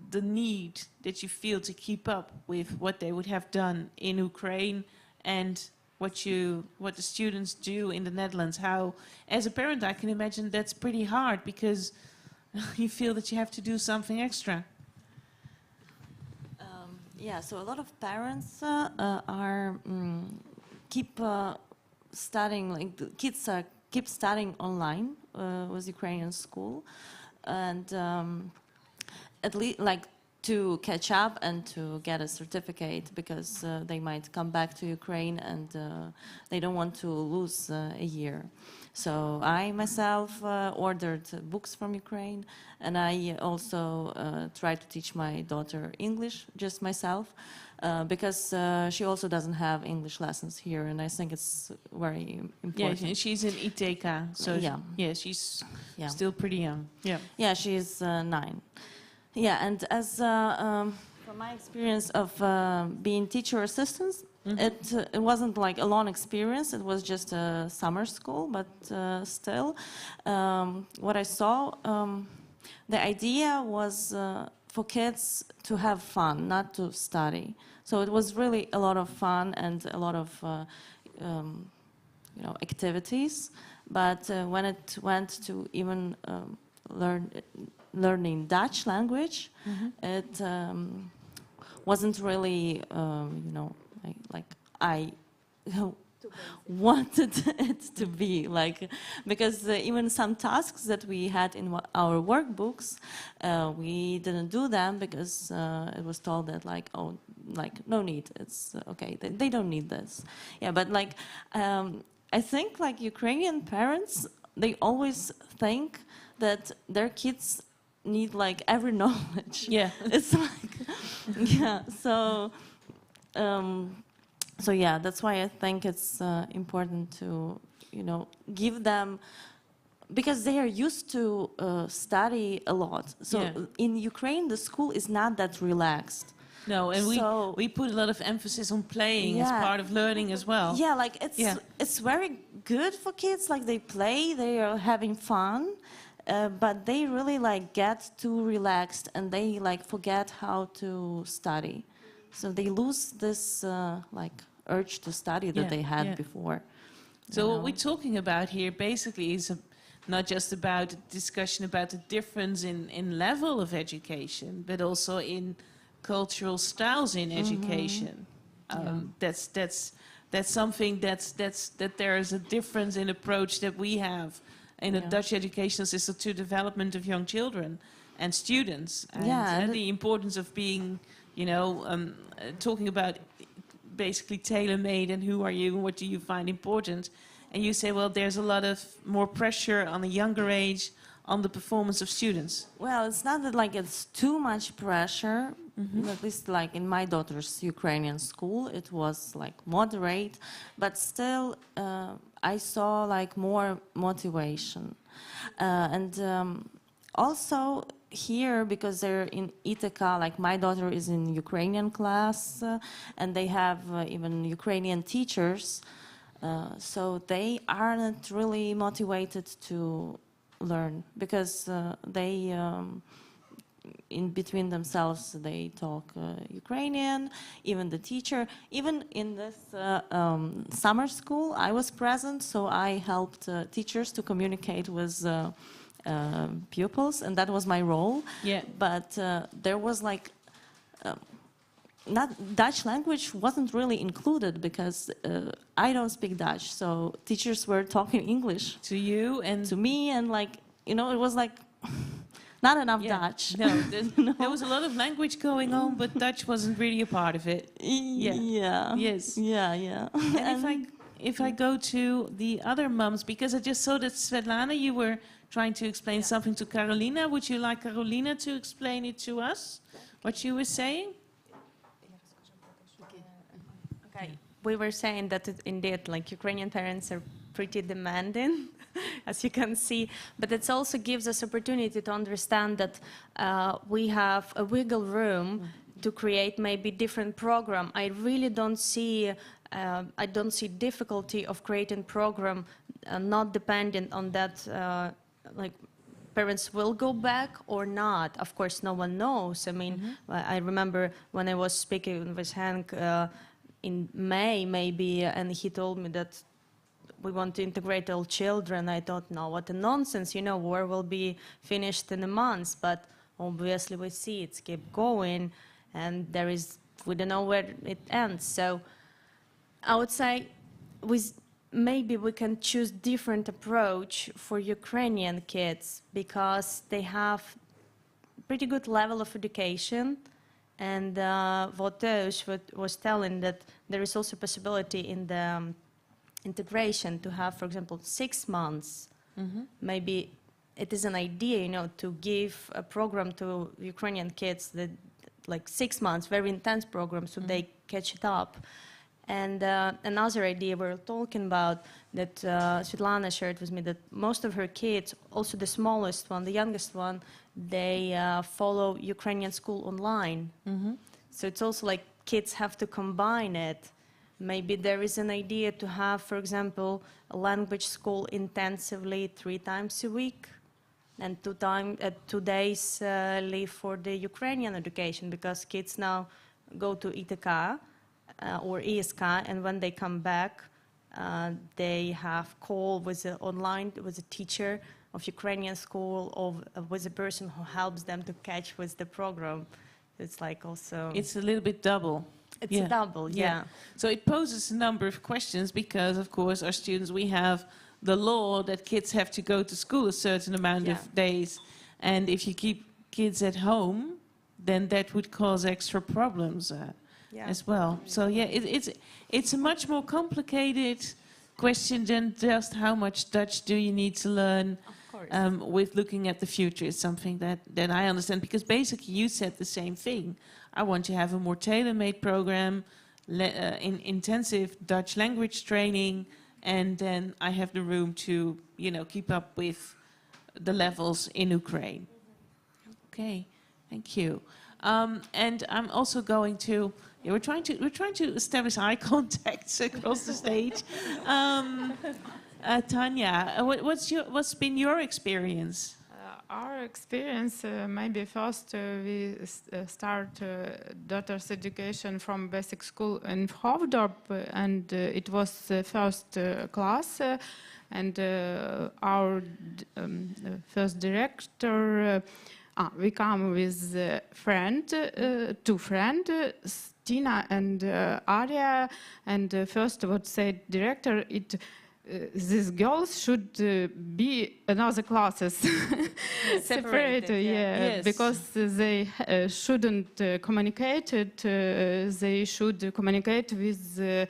S1: the need that you feel to keep up with what they would have done in Ukraine and what the students do in the Netherlands? How, as a parent, I can imagine that's pretty hard, because you feel that you have to do something extra.
S10: Yeah, so a lot of parents keep studying, like the kids keep studying online with Ukrainian school, and at least like to catch up and to get a certificate, because they might come back to Ukraine and they don't want to lose a year. So I myself ordered books from Ukraine, and I also try to teach my daughter English just myself, because she also doesn't have English lessons here, and I think it's very important.
S1: Yeah, she's in ITK, so she's still pretty young.
S10: Yeah, she's 9. Yeah, and as from my experience of being teacher assistants, it wasn't like a long experience. It was just a summer school, but still, what I saw, the idea was for kids to have fun, not to study. So it was really a lot of fun and a lot of activities. But when it went to even learn learning Dutch language, it wasn't really, like I wanted it to be like, because even some tasks that we had in our workbooks, we didn't do them because it was told that like, oh, like no need, it's okay, they don't need this. Yeah, but like I think like Ukrainian parents, they always think that their kids need like every knowledge.
S1: Yeah.
S10: It's like, yeah, so so yeah, that's why I think it's important to, give them, because they are used to study a lot. So in Ukraine, the school is not that relaxed.
S1: No, and we put a lot of emphasis on playing as part of learning as well.
S10: Yeah, like it's very good for kids. Like they play, they are having fun, but they really like get too relaxed and they like forget how to study. So they lose this like urge to study that they had before.
S1: So what we're talking about here basically is not just about a discussion about the difference in level of education, but also in cultural styles in education. That's something that there is a difference in approach that we have in the Dutch educational system to development of young children and students, and the importance of being, talking about basically tailor-made and who are you and what do you find important. And you say, well, there's a lot of more pressure on a younger age on the performance of students.
S10: Well, it's not that like it's too much pressure. At least like in my daughter's Ukrainian school, it was like moderate, but still I saw like more motivation. And also here, because they're in Ithaca, like my daughter is in Ukrainian class, and they have even Ukrainian teachers, so they aren't really motivated to learn, because they in between themselves they talk Ukrainian, even the teacher. Even in this summer school I was present, so I helped teachers to communicate with pupils, and that was my role.
S1: Yeah.
S10: But there was like not Dutch language wasn't really included because I don't speak Dutch, so teachers were talking English
S1: to you and
S10: to me, and like it was like not enough Dutch.
S1: No, there was a lot of language going on, but Dutch wasn't really a part of it.
S10: Yeah.
S1: Yes.
S10: Yeah.
S1: And if I go to the other mums, because I just saw that Svetlana, you were trying to explain something to Carolina. Would you like Carolina to explain it to us, what you were saying?
S5: Okay, we were saying that indeed, like Ukrainian parents are pretty demanding, as you can see, but it also gives us opportunity to understand that we have a wiggle room to create maybe different program. I really don't see difficulty of creating program not dependent on that, like parents will go back or not. Of course, no one knows. I mean, I remember when I was speaking with Hank in May, maybe, and he told me that we want to integrate all children. I thought, no, what a nonsense. War will be finished in a month. But obviously we see it's keep going, and we don't know where it ends. So I would say maybe we can choose different approach for Ukrainian kids, because they have pretty good level of education. And what Tosh was telling, that there is also possibility in the integration to have, for example, 6 months. Maybe it is an idea, to give a program to Ukrainian kids that like 6 months, very intense program, so they catch it up. And another idea we're talking about that Svetlana shared with me, that most of her kids, also the smallest one, the youngest one, they follow Ukrainian school online. So it's also like kids have to combine it. Maybe there is an idea to have, for example, a language school intensively 3 times a week, and 2 days leave for the Ukrainian education, because kids now go to Ithaca or ESK, and when they come back, they have call with online with a teacher of Ukrainian school or with a person who helps them to catch with the program. It's like also...
S1: It's a little bit double.
S5: It's a double, yeah.
S1: So it poses a number of questions because, of course, our students, we have the law that kids have to go to school a certain amount of days. And if you keep kids at home, then that would cause extra problems as well. So yeah, it's a much more complicated question than just how much Dutch do you need to learn. With looking at the future is something that I understand, because basically you said the same thing. I want to have a more tailor-made program, in intensive Dutch language training, and then I have the room to, keep up with the levels in Ukraine. Okay, thank you. And I'm also going to. We're trying to establish eye contact across the stage. Tanya, what's been your experience?
S9: Our experience, maybe first we start daughter's education from basic school in Hoofddorp, and it was first class, and our first director, we come with two friends, Tina and Arya, and first what said director, these girls should be another classes separated,
S1: Yes.
S9: because they shouldn't communicate it. They should communicate with the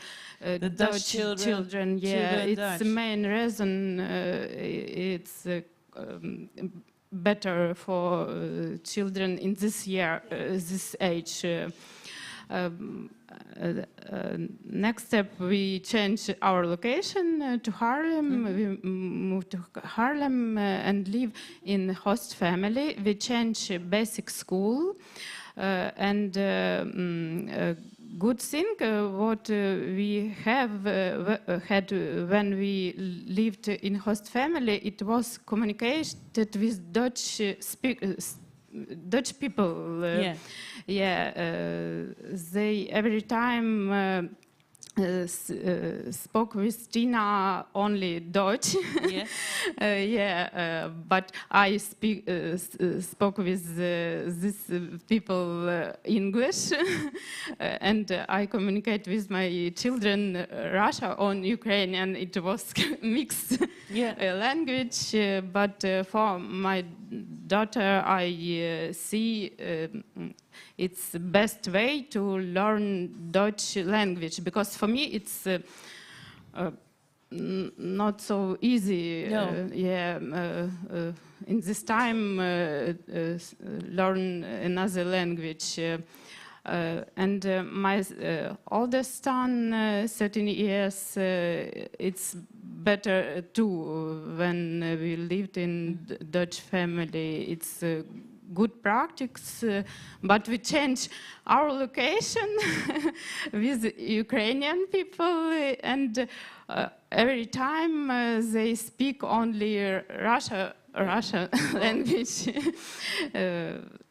S9: Dutch children. It's
S1: Dutch.
S9: the main reason. It's better for children in this year, this age. Next step, we change our location to Haarlem. We move to Haarlem and live in host family. We change basic school, and good thing what we have had when we lived in host family, it was communicated with Dutch people. They every time spoke with Tina only Dutch. But I spoke with these people English, and I communicate with my children Russia on Ukrainian. It was mixed language, but for my daughter, I see it's the best way to learn Dutch language, because for me it's not so easy. In this time, learn another language. And my oldest son, 13 years, it's better too when we lived in Dutch family. It's good practice, but we change our location with Ukrainian people, and every time they speak only Russian language.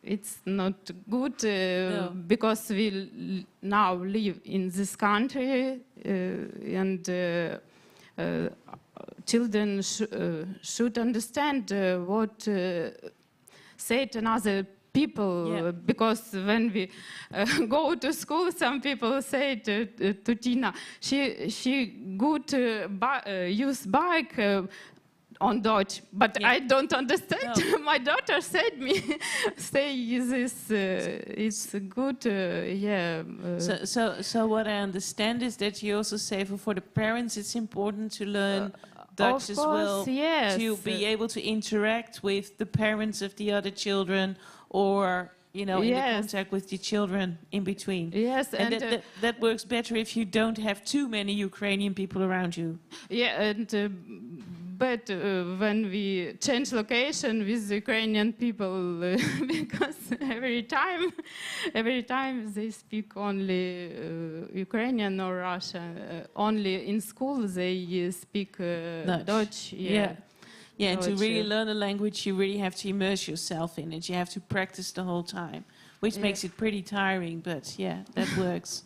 S9: It's not good because we now live in this country, and children should understand what said another people, because when we go to school, some people say to Tina, she good use bike on Dutch, but I don't understand. No. My daughter said me, say this is good,
S1: So what I understand is that you also say for the parents it's important to learn Dutch as well, to be able to interact with the parents of the other children, or in the contact with the children in between.
S9: Yes,
S1: and that works better if you don't have too many Ukrainian people around you.
S9: But when we change location with Ukrainian people, because every time they speak only Ukrainian or Russian, only in school they speak Dutch.
S1: And to really learn a language, you really have to immerse yourself in it. You have to practice the whole time, which makes it pretty tiring, but that works.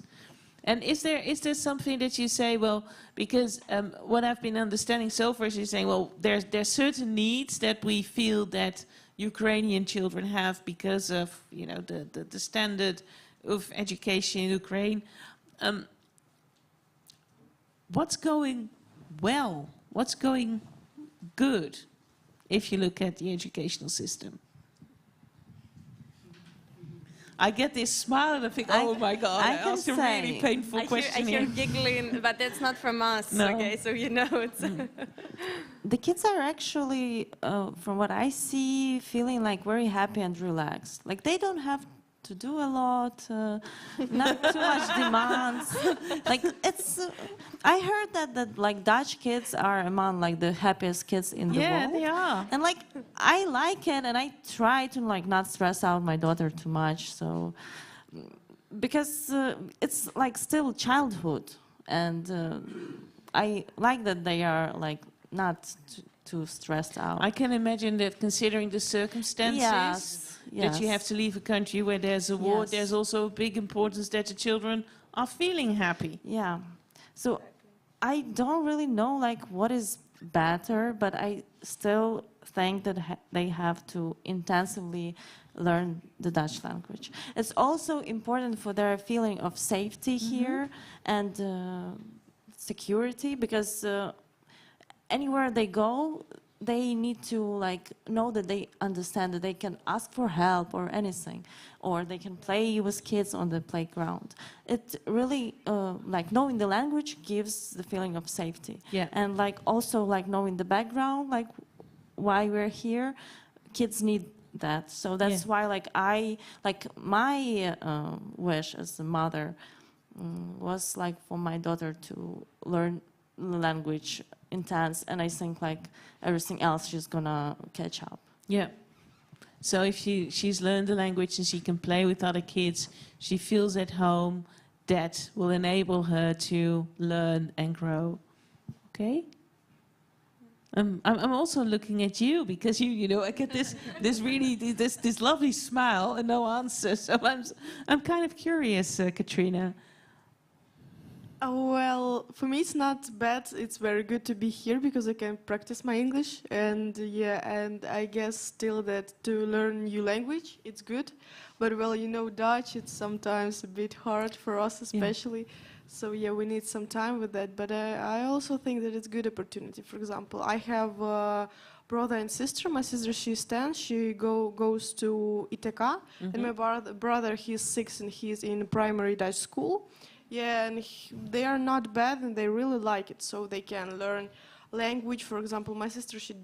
S1: And is there something that you say, well, because what I've been understanding so far is you're saying, well, there's certain needs that we feel that Ukrainian children have because of, you know, the standard of education in Ukraine. What's going well? What's going good if you look at the educational system? I get this smile and I think, oh my God, I asked a really painful question.
S5: I hear giggling, but that's not from us,
S1: No.
S5: okay? So you know it's...
S10: The kids are actually, from what I see, feeling like very happy and relaxed. Like they don't have to do a lot, not too much demands. Like it's, I heard that like Dutch kids are among like the happiest kids in the world.
S1: Yeah, they are.
S10: And like I like it, and I try to like not stress out my daughter too much. So because it's like still childhood, and I like that they are like not too stressed out.
S1: I can imagine that considering the circumstances, that you have to leave a country where there's a war, there's also a big importance that the children are feeling happy.
S10: Yeah. So I don't really know like what is better, but I still think that they have to intensively learn the Dutch language. It's also important for their feeling of safety here and security, because anywhere they go, they need to like know that they understand that they can ask for help or anything, or they can play with kids on the playground. It really like knowing the language gives the feeling of safety.
S1: Yeah.
S10: And like also like knowing the background, like why we're here, kids need that. So that's why like my wish as a mother was like for my daughter to learn the language intense, and I think like everything else she's gonna catch up.
S1: Yeah. So if she's learned the language and she can play with other kids, she feels at home, that will enable her to learn and grow. Okay? I'm also looking at you because you know I get this lovely smile and no answer. So I'm kind of curious, Katrina.
S6: Well, for me it's not bad. It's very good to be here because I can practice my English, and and I guess still that to learn new language it's good. But well, you know, Dutch it's sometimes a bit hard for us, especially. Yeah. So we need some time with that. But I also think that it's a good opportunity. For example, I have a brother and sister. My sister, she's 10. She goes to ITK, and my brother he's 6 and he's in primary Dutch school. Yeah, and they are not bad and they really like it, so they can learn language. For example, my sister, she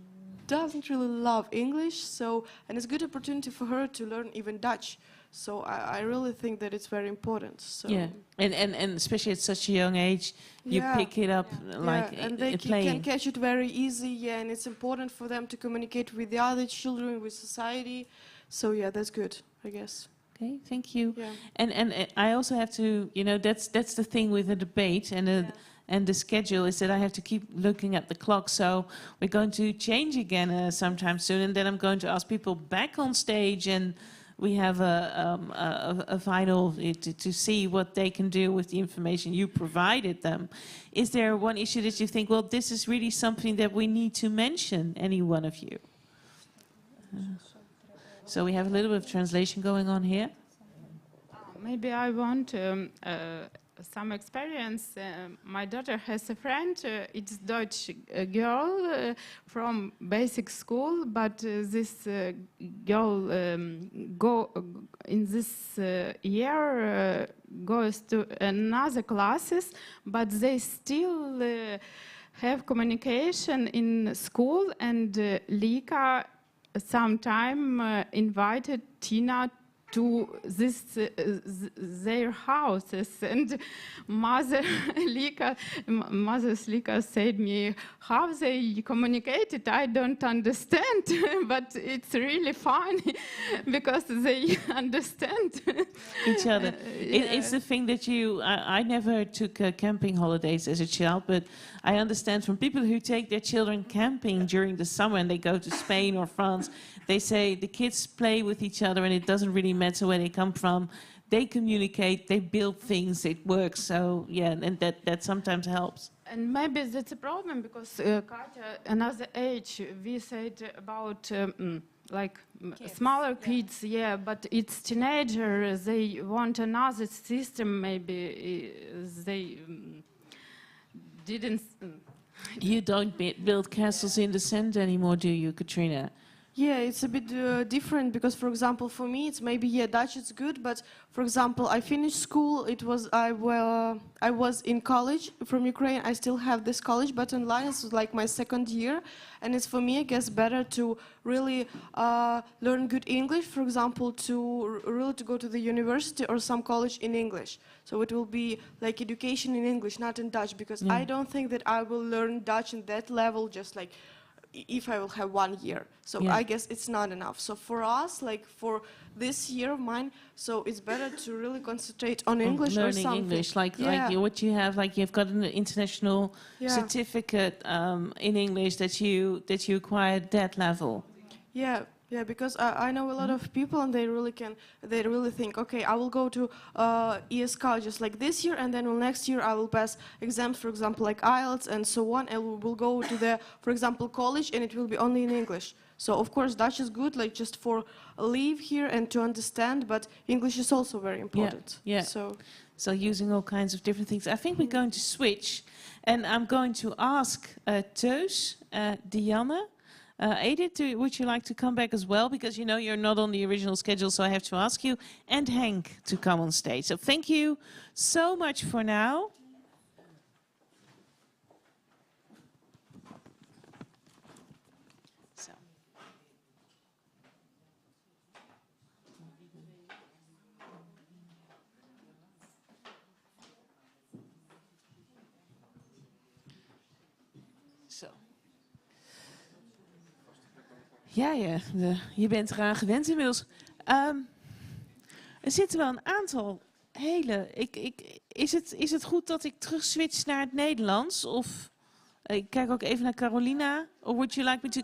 S6: doesn't really love English, and it's a good opportunity for her to learn even Dutch. So I really think that it's very important. So.
S1: Yeah, and especially at such a young age, you pick it up like
S6: and they can catch it very easy. Yeah, and it's important for them to communicate with the other children, with society. So yeah, that's good, I guess.
S1: Okay, thank you.
S6: Yeah.
S1: And I also have to, you know, that's the thing with the debate and the schedule is that I have to keep looking at the clock. So we're going to change again sometime soon, and then I'm going to ask people back on stage, and we have a final to see what they can do with the information you provided them. Is there one issue that you think, well, this is really something that we need to mention, any one of you? So we have a little bit of translation going on here.
S9: Maybe I want some experience. My daughter has a friend. It's Dutch girl from basic school, but this girl go in this year goes to another classes, but they still have communication in school. And Lika sometime invited Tina to their houses, and Mother's Lika said me how they communicated. I don't understand, but it's really funny because they understand
S1: each other. It's the thing that I never took camping holidays as a child, but I understand from people who take their children camping during the summer and they go to Spain or France, they say the kids play with each other and it doesn't really matter where they come from. they communicate, they build things, it works. So yeah, and that sometimes helps.
S9: And maybe that's a problem because Katya, another age, we said about kids. Smaller kids, yeah, but it's teenagers, they want another system, maybe they didn't...
S1: You don't build castles in the sand anymore, do you, Katrina?
S6: Yeah, it's a bit different because, for example, for me, it's maybe Dutch is good, but for example, I finished school. I was in college from Ukraine. I still have this college, but online it's like my second year, and it's for me, I guess, better to really learn good English. For example, to really to go to the university or some college in English. So it will be like education in English, not in Dutch, because I don't think that I will learn Dutch in that level just like if I will have 1 year. So I guess it's not enough. So for us, like for this year of mine, so it's better to really concentrate on English or something.
S1: Learning English, like what you have, like you've got an international certificate in English that you acquired that level. Yeah, because I know a lot of people, and they really think, okay, I will go to ESK just like this year, and then next year I will pass exams, for example, like IELTS and so on, and we will go to the, for example, college, and it will be only in English. So of course Dutch is good, like just for live here and to understand, but English is also very important. Yeah. So using all kinds of different things. I think we're going to switch, and I'm going to ask Teus, Dianne. Edith, would you like to come back as well? Because you know you're not on the original schedule, so I have to ask you. And Henk to come on stage. So thank you so much for now. Ja, je bent eraan gewend inmiddels. Er zitten wel een aantal hele... Is het goed dat ik terugswitch naar het Nederlands? Of ik kijk ook even naar Carolina. Or would you like me to...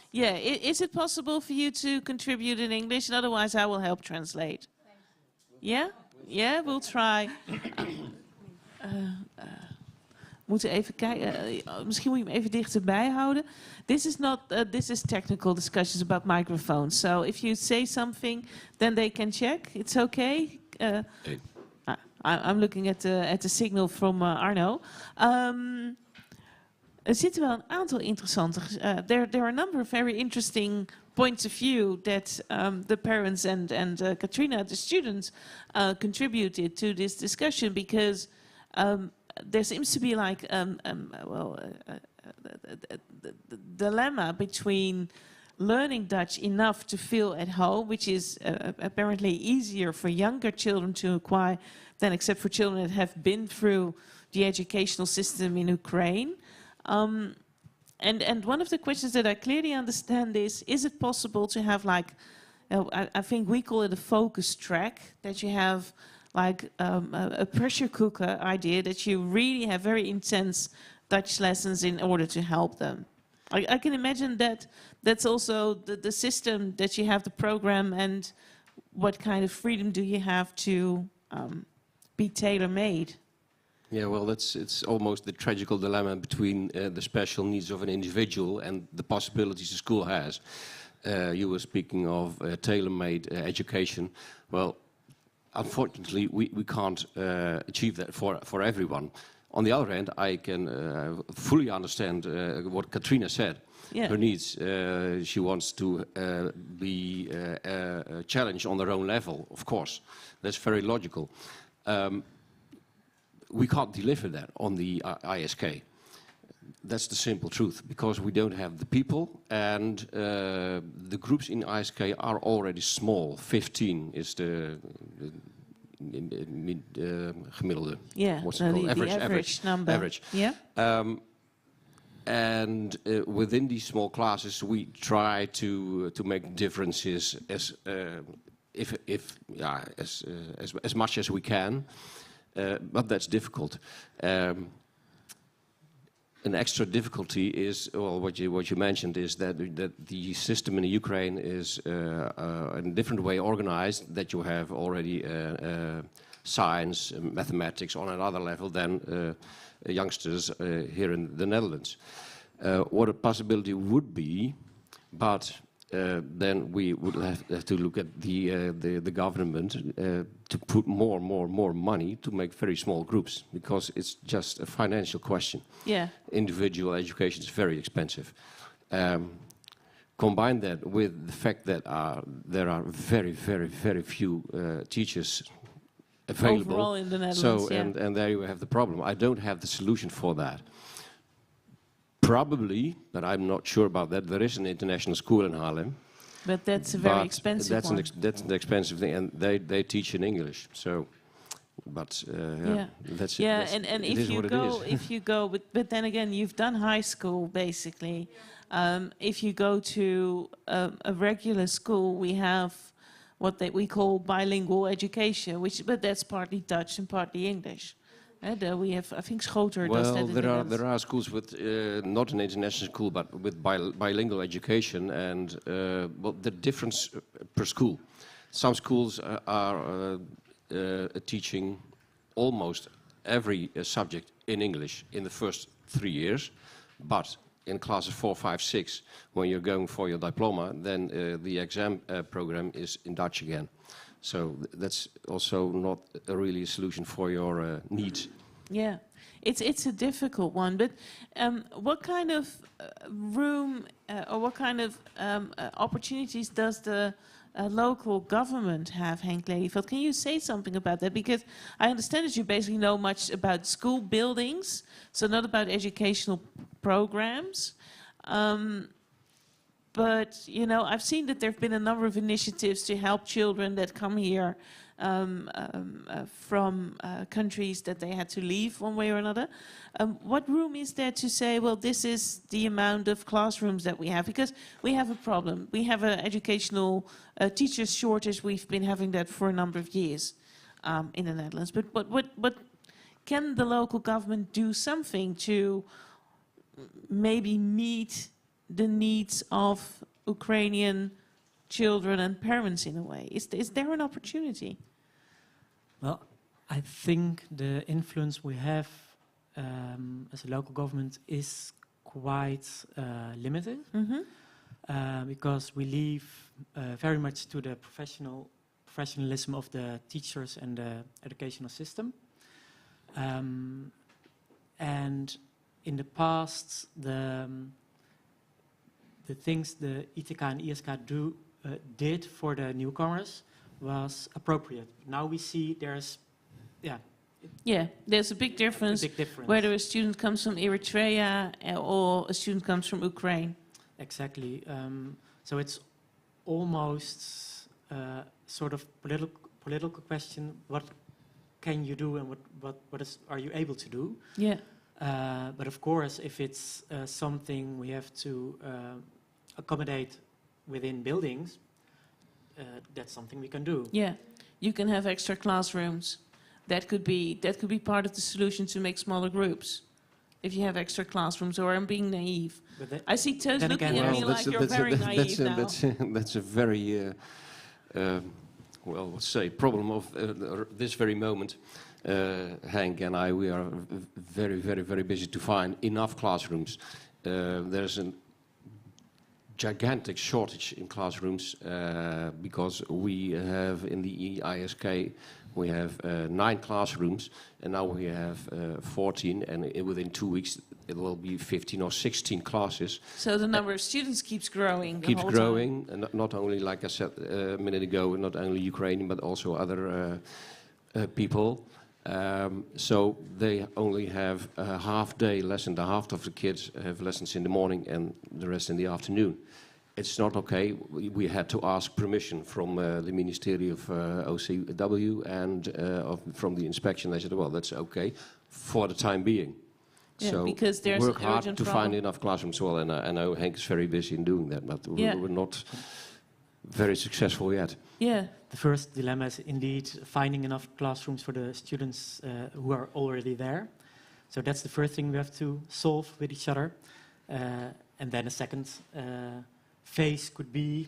S1: Yeah, is it possible for you to contribute in English? And otherwise I will help translate. Yeah? Yeah, we'll try. Moeten even kijken. Misschien moet je hem even dichterbij houden. This is technical discussions about microphones. So if you say something, then they can check. It's okay. I'm looking at the signal from Arno. Er zitten wel een aantal interessante. There are a number of very interesting points of view that the parents and Katrina, the students, contributed to this discussion because. There seems to be like a dilemma between learning Dutch enough to feel at home, which is apparently easier for younger children to acquire than except for children that have been through the educational system in Ukraine. And one of the questions that I clearly understand is it possible to have like, I think we call it a focus track, that you have like a pressure cooker idea, that you really have very intense Dutch lessons in order to help them. I can imagine that's also the system that you have, the program, and what kind of freedom do you have to be tailor-made?
S2: Yeah, well, it's almost the tragical dilemma between the special needs of an individual and the possibilities the school has. You were speaking of tailor-made education. Well, unfortunately, we can't achieve that for everyone. On the other hand, I can fully understand what Katrina said. Yeah. Her needs. She wants to be challenged on their own level, of course. That's very logical. We can't deliver that on the ISK. That's the simple truth, because we don't have the people, and the groups in ISK are already small. 15 is the gemiddelde.
S1: Yeah,
S2: what's it called?
S1: Average number.
S2: Average.
S1: Yeah.
S2: And within these small classes, we try to make differences as much as we can, but that's difficult. an extra difficulty is, well, what you mentioned is that the system in Ukraine is in a different way organized, that you have already science, mathematics on another level than youngsters here in the Netherlands. What a possibility would be, but then we would have to look at the government to put more money to make very small groups, because it's just a financial question.
S1: Yeah.
S2: Individual education is very expensive. Combine that with the fact that there are very few teachers available.
S1: Overall in the Netherlands,
S2: and there you have the problem. I don't have the solution for that. Probably, but I'm not sure about that. There is an international school in Haarlem.
S1: But that's a very expensive one.
S2: That's an expensive thing, and they teach in English. So, but that's it.
S1: Yeah,
S2: That's,
S1: and
S2: it
S1: if you go, but then again, you've done high school basically. If you go to a regular school, we have what we call bilingual education, but that's partly Dutch and partly English. We have, I think, Schoter does that.
S2: Well, there are schools with not an international school, but with bilingual education, and the difference per school. Some schools are teaching almost every subject in English in the first 3 years, but in classes 4, 5, 6, when you're going for your diploma, then the exam program is in Dutch again. So that's also not really a solution for your needs.
S1: Yeah, it's a difficult one. But what kind of room or what kind of opportunities does the local government have, Henk Lelyveld? Can you say something about that? Because I understand that you basically know much about school buildings, so not about educational programs. But, you know, I've seen that there have been a number of initiatives to help children that come here from countries that they had to leave one way or another. What room is there to say, well, this is the amount of classrooms that we have? Because we have a problem. We have an educational teachers shortage. We've been having that for a number of years in the Netherlands. But what can the local government do something to maybe meet the needs of Ukrainian children and parents in a way? Is there an opportunity?
S11: Well, I think the influence we have as a local government is quite limited, because we leave very much to the professionalism of the teachers and the educational system. And in the past, the things the ITK and ISK did for the newcomers was appropriate. Now we see there's
S1: there's a big difference, whether a student comes from Eritrea or a student comes from Ukraine.
S11: Exactly. So it's almost sort of political question. What can you do, and what are you able to do?
S1: Yeah.
S11: But of course, if it's something we have to accommodate within buildings, that's something we can do.
S1: Yeah, you can have extra classrooms. That could be part of the solution to make smaller groups. If you have extra classrooms, or I'm being naive. I see Toes looking at me like you're very naive now.
S2: That's a very, let's say, problem of this very moment. Henk and I, we are very busy to find enough classrooms. There's a gigantic shortage in classrooms because we have in the ISK we have 9 classrooms, and now we have 14, and within 2 weeks it will be 15 or 16 classes.
S1: So the number of students keeps growing.
S2: Keeps growing, and not only, like I said a minute ago, not only Ukrainian but also other people. So they only have a half-day lesson. The half of the kids have lessons in the morning and the rest in the afternoon. It's not okay. We had to ask permission from the Ministerie of OCW and from the inspection. They said, well, that's okay for the time being.
S1: Yeah,
S2: so
S1: because there's
S2: work
S1: an
S2: hard
S1: urgent
S2: to
S1: problem.
S2: find enough classrooms. Well, and I know Henk is very busy in doing that, but we're not very successful yet.
S1: Yeah.
S11: The first dilemma is indeed finding enough classrooms for the students who are already there. So that's the first thing we have to solve with each other. And then a second phase could be,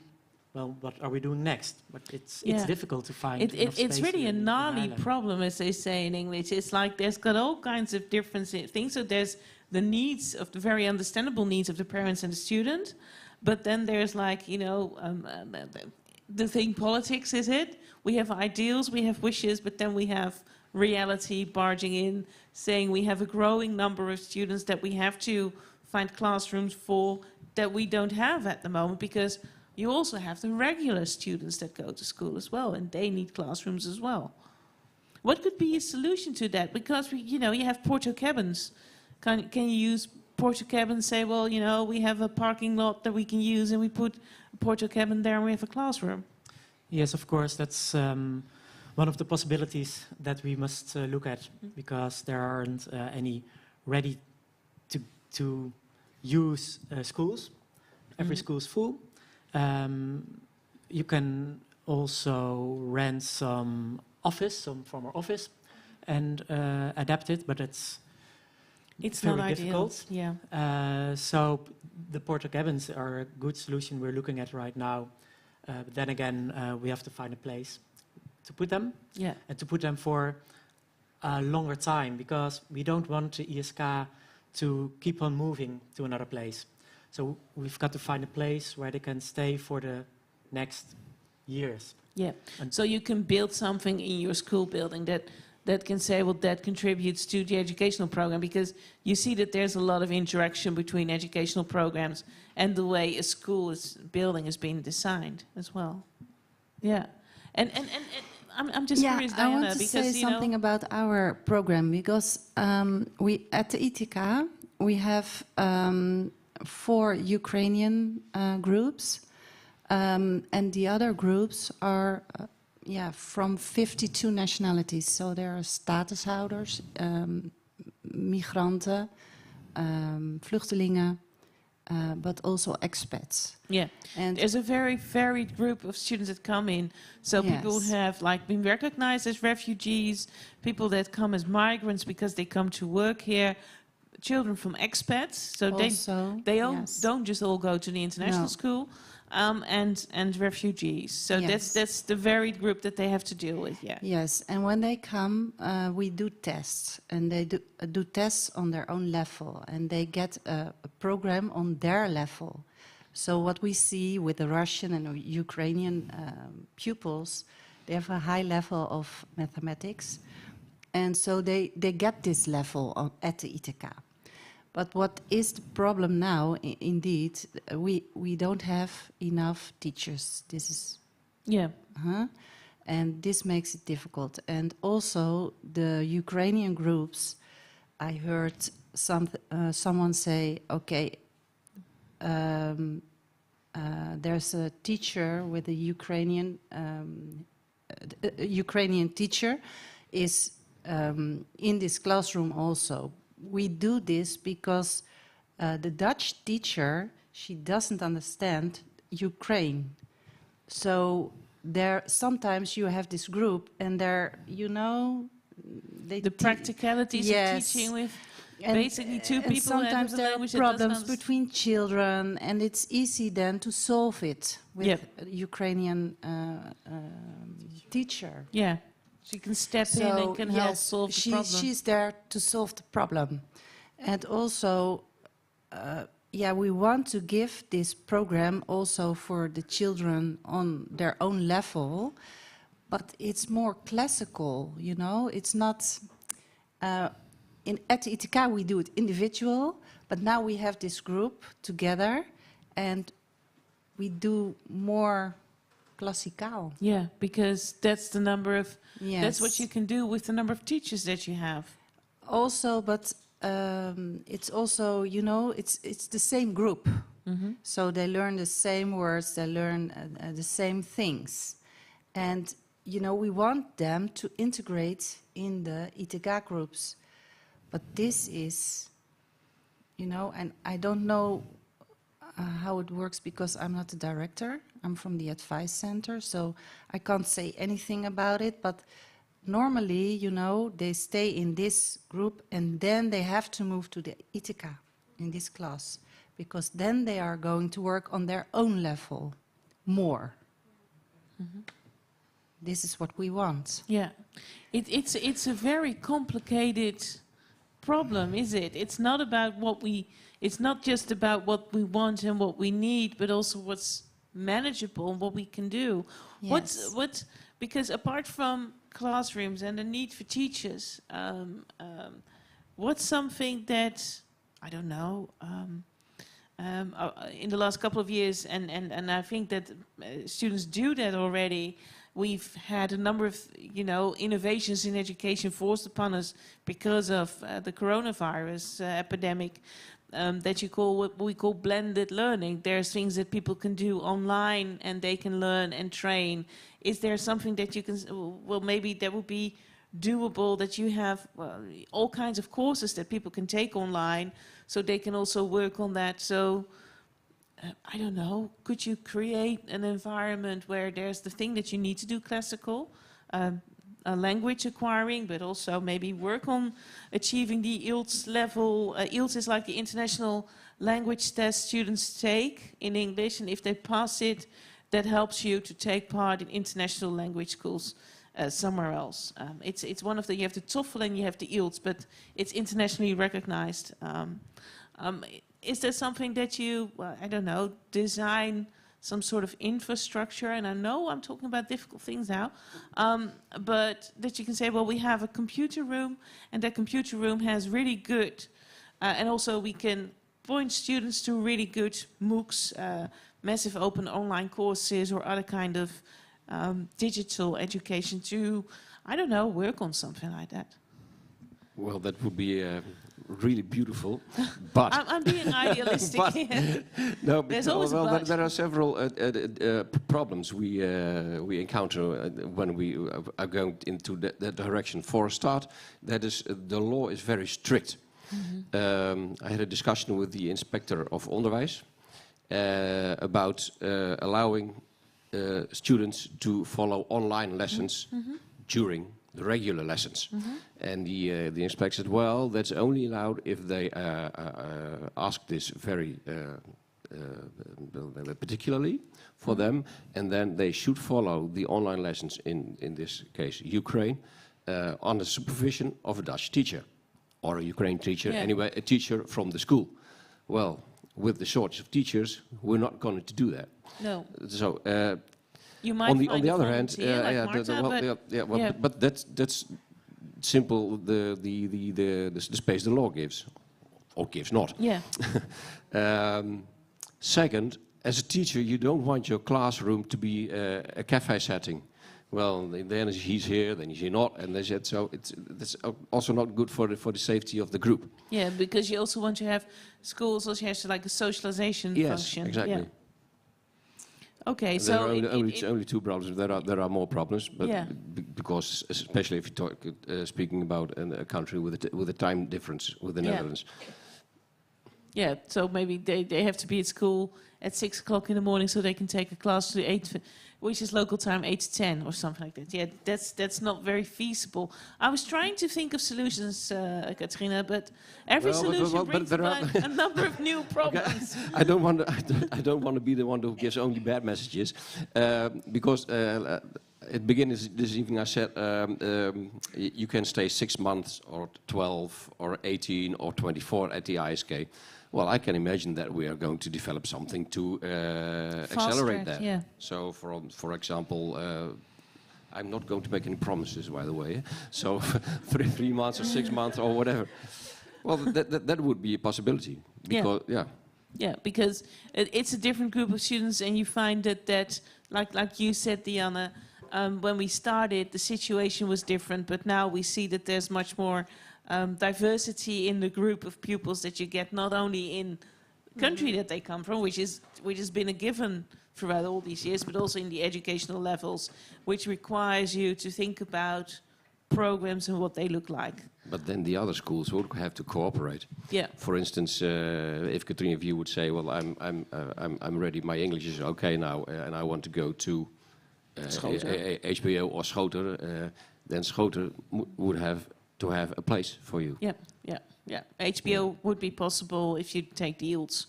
S11: well, what are we doing next? But it's difficult to find enough
S1: It's
S11: space
S1: really a
S11: in
S1: gnarly
S11: Haarlem.
S1: problem, as they say in English. It's like there's got all kinds of different things. So there's the needs of the very understandable needs of the parents and the student. But then there's like, the thing politics is it. We have ideals, we have wishes, but then we have reality barging in, saying we have a growing number of students that we have to find classrooms for that we don't have at the moment, because you also have the regular students that go to school as well, and they need classrooms as well. What could be a solution to that? Because you have porta cabins. Can you use porta cabins? Say, well, we have a parking lot that we can use, and we put a porta cabin there, and we have a classroom.
S11: Yes, of course, that's one of the possibilities that we must look at, because there aren't any ready to use schools. Every school is full. You can also rent some former office, and adapt it, but it's very
S1: not
S11: difficult.
S1: Ideal. Yeah.
S11: So the porta cabins are a good solution we're looking at right now. But then again, we have to find a place to put them, and to put them for a longer time, because we don't want the ISK to keep on moving to another place. So we've got to find a place where they can stay for the next years.
S1: Yeah. So you can build something in your school building that can say, well, that contributes to the educational program, because you see that there's a lot of interaction between educational programs and the way a school building is being designed as well. Yeah. And I'm just curious, Diana,
S4: I want to
S1: because
S4: say something about our program, because we at the ITK we have 4 Ukrainian groups, and the other groups are from 52 nationalities. So there are statushouders, migranten, vluchtelingen, but also expats.
S1: Yeah, and there's a very varied group of students that come in. So people have been recognized as refugees, people that come as migrants because they come to work here, children from expats. So they don't just all go to the international school. And refugees. So that's the varied group that they have to deal with. Yeah.
S4: Yes, and when they come, we do tests, and they do tests on their own level, and they get a program on their level. So what we see with the Russian and Ukrainian pupils, they have a high level of mathematics, and so they get this level at the ITK. But what is the problem now? Indeed, we don't have enough teachers. This is and this makes it difficult. And also the Ukrainian groups. I heard someone say, "Okay, there's a teacher with a Ukrainian teacher is in this classroom also." We do this because the Dutch teacher, she doesn't understand Ukraine. So sometimes you have this group, and
S1: the practicalities of teaching with basically 2 people.
S4: Sometimes there are problems between children, and it's easy then to solve it with a Ukrainian teacher.
S1: Yeah. She can step in and can help solve the problem.
S4: She's there to solve the problem. And also, we want to give this program also for the children on their own level, but it's more classical, It's not... at the ITK we do it individual, but now we have this group together, and we do more... Classicaal.
S1: Yeah, because that's the number of... That's what you can do with the number of teachers that you have.
S4: Also, but it's also, it's the same group. Mm-hmm. So they learn the same words, they learn the same things. And, we want them to integrate in the ITK groups. But this is, and I don't know how it works because I'm not the director. I'm from the advice center, so I can't say anything about it. But normally, you know, they stay in this group and then they have to move to the ITK in this class, because then they are going to work on their own level more. This is what we want.
S1: Yeah, it's a very complicated problem, is it? It's not about it's not just about what we want and what we need, but also what's manageable and what we can do.
S4: Yes.
S1: Because apart from classrooms and the need for teachers, what's something that, I don't know, in the last couple of years, and I think that students do that already. We've had a number of, innovations in education forced upon us because of the coronavirus epidemic. That what we call blended learning. There's things that people can do online and they can learn and train. Is there something that you can, maybe that would be doable, that you have all kinds of courses that people can take online so they can also work on that. So, I don't know, could you create an environment where there's the thing that you need to do classical, language acquiring, but also maybe work on achieving the IELTS level. IELTS is like the international language test students take in English, and if they pass it, that helps you to take part in international language schools somewhere else. It's one of the, you have the TOEFL and you have the IELTS, but it's internationally recognized. Is there something that you, I don't know, design some sort of infrastructure? And I know I'm talking about difficult things now, but that you can say, well, we have a computer room, and that computer room has really good, and also we can point students to really good MOOCs, massive open online courses, or other kind of digital education to, I don't know, work on something like that.
S2: Well, that would be really beautiful, but
S1: I'm being idealistic.
S2: No,
S1: There's always a but.
S2: There are several problems we encounter when we are going into that direction. For a start, that is, the law is very strict. I had a discussion with the inspector of onderwijs about allowing students to follow online lessons during the regular lessons. And the inspector said, well, that's only allowed if they ask this very particularly for them, and then they should follow the online lessons, in this case Ukraine, under supervision of a Dutch teacher or a Ukrainian teacher, anyway, a teacher from the school. Well, with the shortage of teachers, we're not going to do that.
S1: No.
S2: So
S1: you might
S2: on the other hand, but that's simple. The space the law gives, or gives not.
S1: Yeah.
S2: Second, as a teacher, you don't want your classroom to be a cafe setting. Well, then he's here, then he's not, and that's it. So that's also not good for the safety of the group.
S1: Yeah, because you also want to have schools also has like a socialization function.
S2: Yes, exactly.
S1: Yeah. Okay,
S2: and
S1: so
S2: there are only two problems. There are more problems, but because especially if you talk speaking about a country with a time difference with the Netherlands.
S1: Yeah, so maybe they have to be at school at 6 o'clock in the morning so they can take a class to 8, which is local time 8 to 10 or something like that. Yeah, that's not very feasible. I was trying to think of solutions, Katrina, but every solution brings about a number of new problems.
S2: Okay. I don't want to be the one who gives only bad messages, because at the beginning this evening I said you can stay 6 months or 12 or 18 or 24 at the ISK. Well, I can imagine that we are going to develop something to accelerate that.
S1: Yeah.
S2: So, for example, I'm not going to make any promises, by the way. So, 3 months or 6 months or whatever. Well, that would be a possibility. Because,
S1: Yeah, because it's a different group of students, and you find that like you said, Diana, when we started, the situation was different, but now we see that there's much more diversity in the group of pupils that you get, not only in the country that they come from, which has been a given throughout all these years, but also in the educational levels, which requires you to think about programs and what they look like.
S2: But then the other schools would have to cooperate.
S1: Yeah.
S2: For instance, if Katrina of you would say, "Well, I'm ready. My English is okay now, and I want to go to HBO or Schoter," then Schoten would have to have a place for you.
S1: Yeah. HBO would be possible if you take the IELTS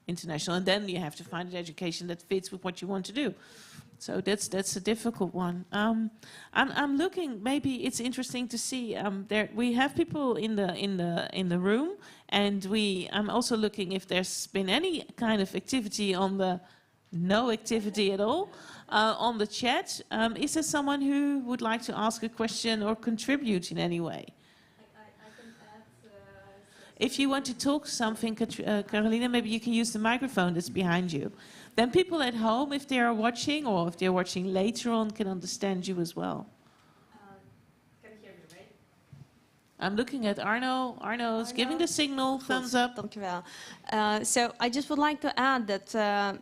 S1: international, and then you have to find an education that fits with what you want to do. So that's a difficult one. I'm looking. Maybe it's interesting to see. There we have people in the room, and I'm also looking if there's been any kind of activity on the no activity at all on the chat. Is there someone who would like to ask a question or contribute in any way? If you want to talk something, Carolina, maybe you can use the microphone that's behind you. Then people at home, if they are watching or if they're watching later on, can understand you as well.
S12: Can you hear me, right?
S1: I'm looking at Arno. Arno's giving the signal, thumbs up.
S12: Dankjewel. So I just would like to add that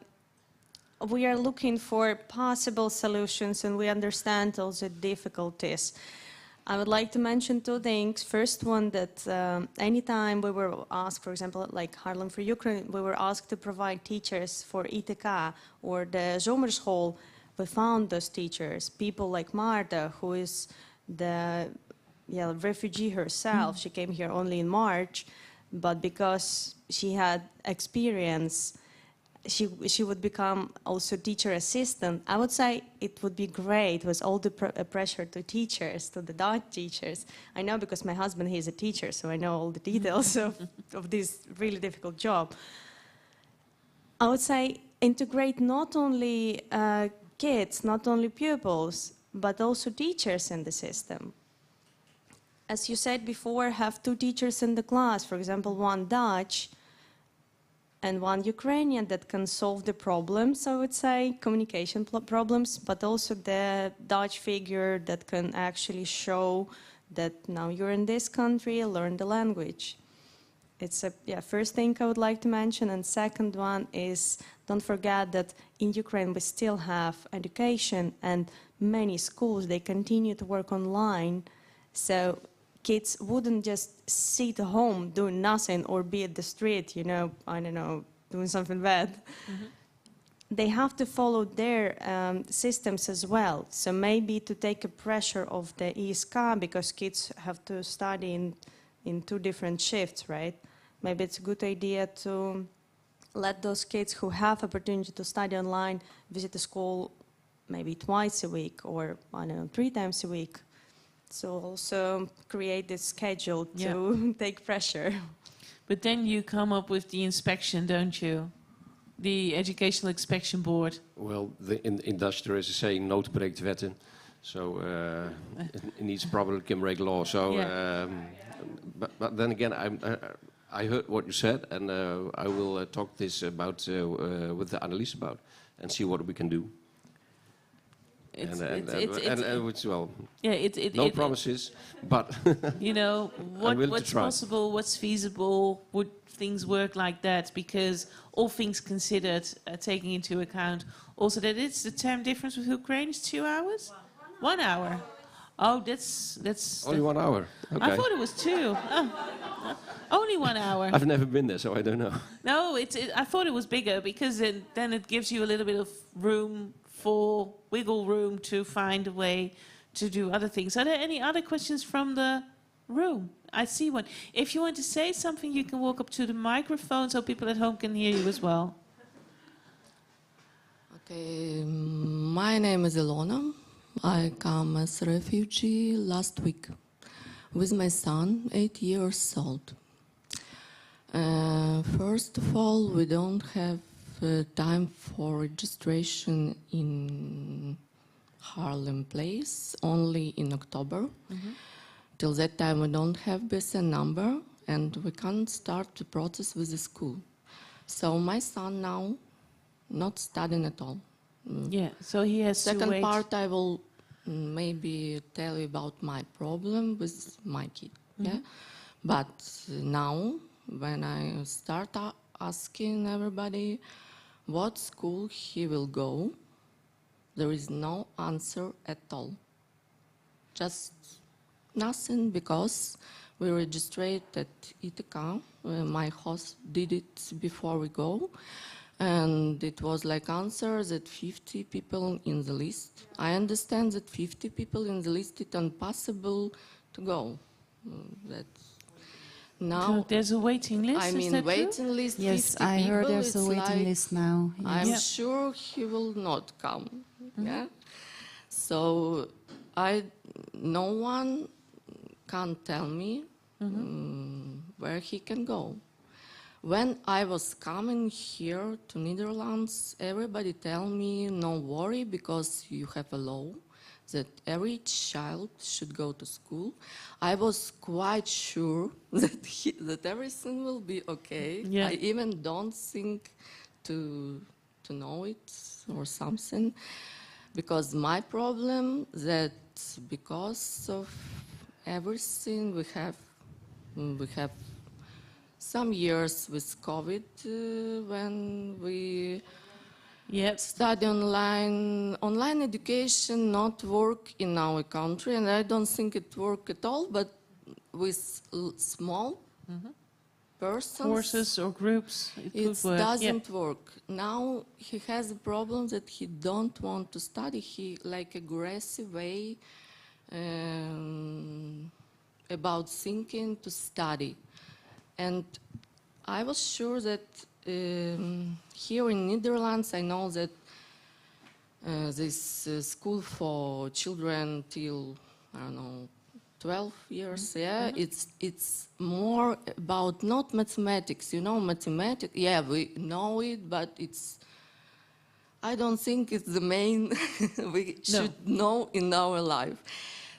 S12: we are looking for possible solutions and we understand also difficulties. I would like to mention two things. First one, that anytime we were asked, for example, like Haarlem for Ukraine, we were asked to provide teachers for ITK or the zomerschool, we found those teachers. People like Marta, who is the refugee herself. She came here only in March, but because she had experience, she would become also teacher assistant. I would say it would be great with all the pressure to teachers, to the Dutch teachers. I know because my husband, he's a teacher, so I know all the details of this really difficult job. I would say integrate not only kids, not only pupils, but also teachers in the system. As you said before, have two teachers in the class, for example, one Dutch and one Ukrainian that can solve the problems, I would say, communication problems, but also the Dutch figure that can actually show that now you're in this country, learn the language. It's a first thing I would like to mention, and second one is don't forget that in Ukraine we still have education and many schools, they continue to work online, so kids wouldn't just sit home doing nothing or be at the street, you know, I don't know, doing something bad. Mm-hmm. They have to follow their systems as well. So maybe to take a pressure of the ESK, because kids have to study in two different shifts, right? Maybe it's a good idea to let those kids who have opportunity to study online visit the school maybe twice a week or, I don't know, 3 times a week. So also create this schedule to take pressure.
S1: But then you come up with the inspection, don't you? The Educational Inspection Board.
S2: Well, in Dutch there is a saying, nood breekt wetten. So it needs probably can break law. So, but then again, I heard what you said, and I will talk this about with the analyst about, and see what we can do. No promises, but
S1: you know what's possible, what's feasible. Would things work like that? Because all things considered, taking into account also that it's the time difference with Ukraine is 2 hours, 1 hour. Oh, that's
S2: only 1 hour. Okay.
S1: I thought it was 2. Oh, only 1 hour.
S2: I've never been there, so I don't know.
S1: No, I thought it was bigger because then it gives you a little bit of room. For wiggle room to find a way to do other things. Are there any other questions from the room? I see one. If you want to say something, you can walk up to the microphone so people at home can hear you as well.
S13: Okay, my name is Ilona. I come as a refugee last week with my son, 8 years old. First of all, we don't have time for registration in Haarlem place, only in October. Mm-hmm. Till that time we don't have BSN number and we can't start the process with the school. So my son now not studying at all.
S1: Yeah, so he has to wait.
S13: Second part I will maybe tell you about my problem with my kid. Mm-hmm. Yeah? But now when I start asking everybody what school he will go, there is no answer at all. Just nothing, because we registered at ITK. My host did it before we go. And it was like answer that 50 people in the list. I understand that 50 people in the list, it's impossible to go. That's now.
S1: So there's a waiting list.
S13: I
S1: is
S13: mean,
S1: that
S13: waiting
S1: true?
S13: list.
S4: Yes,
S13: 50
S4: I heard
S13: people,
S4: there's a
S13: it's
S4: waiting
S13: like,
S4: list now.
S13: I'm
S4: Yes.
S13: sure he will not come. Yeah. So no one can tell me where he can go. When I was coming here to Netherlands, everybody tell me, no worry, because you have a law that every child should go to school. I was quite sure that everything will be okay.
S1: Yeah.
S13: I even don't think to know it or something, because my problem that because of everything we have some years with COVID when we study online. Online education not work in our country, and I don't think it work at all, but with small persons.
S1: Courses or groups, it could work.
S13: Doesn't work. Now he has a problem that he don't want to study. He like aggressive way about thinking to study. And I was sure that here in Netherlands, I know that this school for children till, I don't know, 12 years, it's more about not mathematics, you know, mathematics, yeah, we know it, but I don't think it's the main we should know in our life.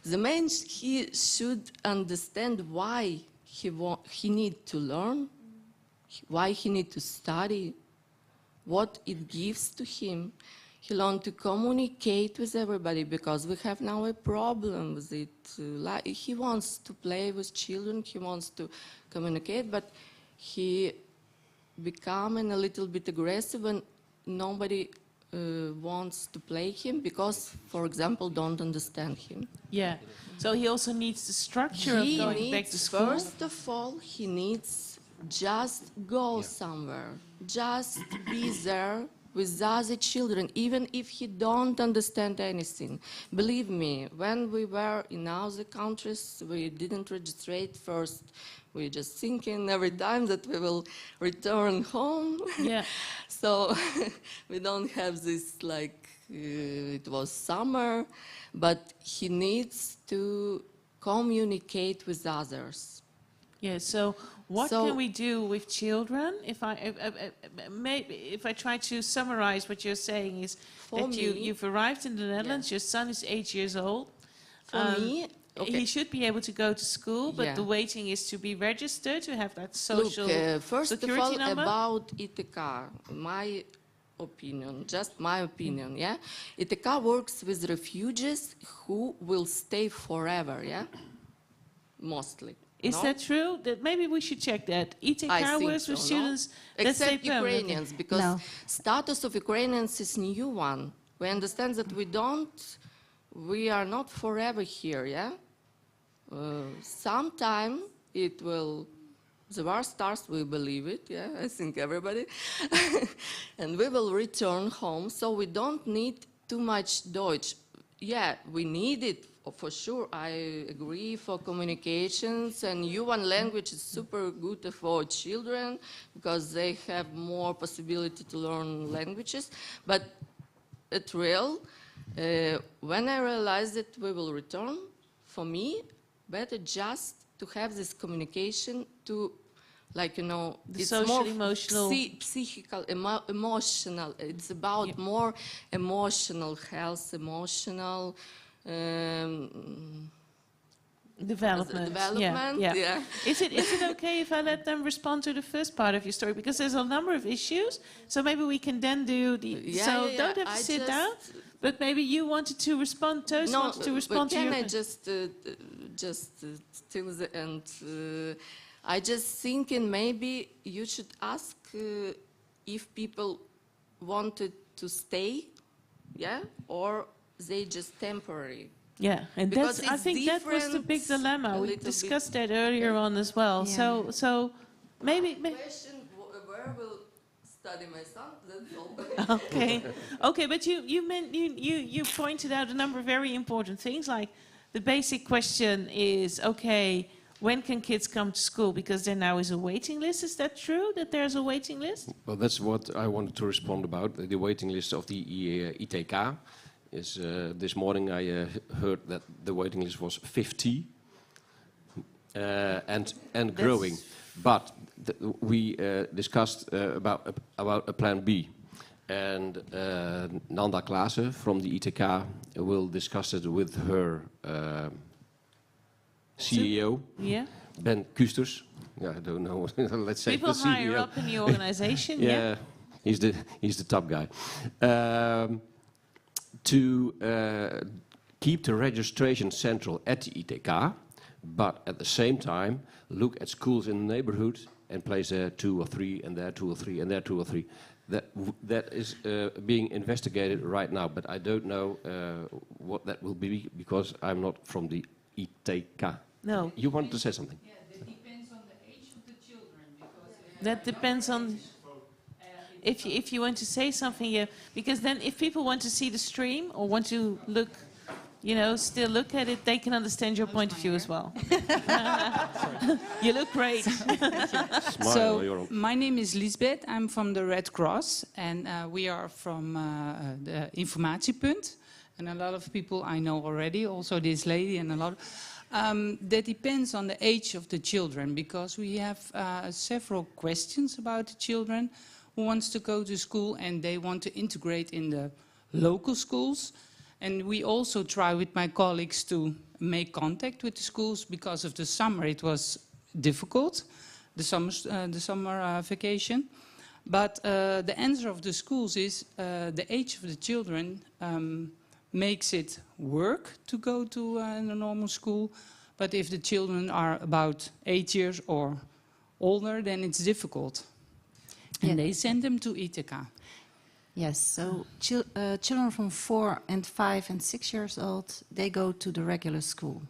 S13: The main, he should understand why he need to learn, why he need to study, what it gives to him. He learned to communicate with everybody, because we have now a problem with it. He wants to play with children, he wants to communicate, but he becoming a little bit aggressive, and nobody wants to play him because, for example, don't understand him.
S1: Yeah. So he also needs the structure of going back to school.
S13: First of all, he needs just go somewhere, just be there with other children, even if he don't understand anything. Believe me, when we were in other countries, we didn't register first. We just thinking every time that we will return home.
S1: Yeah.
S13: So we don't have this like it was summer, but he needs to communicate with others.
S1: Yeah. So what can we do with children? If I try to summarize what you're saying is that you've arrived in the Netherlands. Your son is 8 years old.
S13: For me. Okay.
S1: He should be able to go to school, but the waiting is to be registered, to have that social
S13: first
S1: security
S13: of all,
S1: number.
S13: about ITK, my opinion, just my opinion, yeah? ITK works with refugees who will stay forever, yeah? Mostly.
S1: Is that true? That maybe we should check that. ITK works with students that stay
S13: except Ukrainians, because status of Ukrainians is new one. We understand that we are not forever here, yeah? Sometime it will, the war starts, we believe it, yeah, I think everybody. And we will return home, so we don't need too much Deutsch. Yeah, we need it, for sure, I agree, for communications, and one language is super good for children, because they have more possibility to learn languages, but at real, when I realized that we will return, for me, better just to have this communication to, like, you know,
S1: the
S13: it's
S1: social,
S13: more
S1: emotional,
S13: psychical, emotional. It's about more emotional health, emotional
S1: development. Yeah. Is it okay if I let them respond to the first part of your story? Because there's a number of issues, so maybe we can then do the. Don't have to sit down, but maybe you wanted to respond. Toast wanted to respond to your.
S13: Can I just till the end? I just thinking maybe you should ask if people wanted to stay, yeah, or they just temporary.
S1: Yeah, and I think that was the big dilemma. We discussed that earlier on as well. Yeah. So maybe.
S13: Question: where will study my son, that's all.
S1: Okay, okay, but you pointed out a number of very important things. Like the basic question is, okay, when can kids come to school? Because there now is a waiting list. Is that true? That there's a waiting list?
S2: Well, that's what I wanted to respond about. The waiting list of the ITK is this morning I heard that the waiting list was 50 and growing. But we discussed about a plan B, and Nanda Klaassen from the ITK will discuss it with her CEO, Ben Kusters. Yeah, I don't know. Let's say
S1: people
S2: the CEO.
S1: higher up in the organization.
S2: Yeah, he's the top guy. To keep the registration central at the ITK, but at the same time look at schools in the neighborhood and place there 2 or 3, and there 2 or 3, and there 2 or 3. That is being investigated right now, but I don't know what that will be because I'm not from the ITK.
S1: No.
S2: You wanted to say something?
S14: Yeah, that depends on the age of the children. Because
S1: that depends on if you want to say something, yeah. Because then if people want to see the stream or want to look, you know, still look at it, they can understand your point of view as well. You look great.
S14: So, my name is Lisbeth. I'm from the Red Cross, and we are from the Informatiepunt. And a lot of people I know already, also this lady and a lot. That depends on the age of the children, because we have several questions about the children who wants to go to school and they want to integrate in the local schools. And we also try with my colleagues to make contact with the schools. Because of the summer it was difficult, the summer vacation. But the answer of the schools is the age of the children makes it work to go to a normal school. But if the children are about 8 years or older, then it's difficult. And they send them to ITK.
S4: Yes, so children from 4 and 5 and 6 years old, they go to the regular school.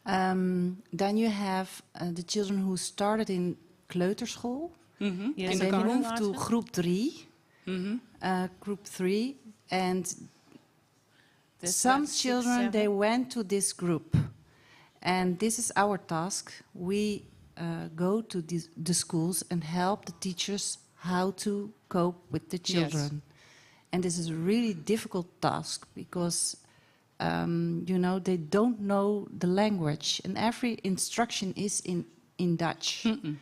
S4: Then you have the children who started in kleuterschool.
S14: Mm-hmm.
S4: Yes, and they move to group 3. Mm-hmm. Group 3, and some children, they went to this group. And this is our task. We go to the schools and help the teachers how to cope with the children. Yes. And this is a really difficult task because, you know, they don't know the language and every instruction is in Dutch. Mm-mm.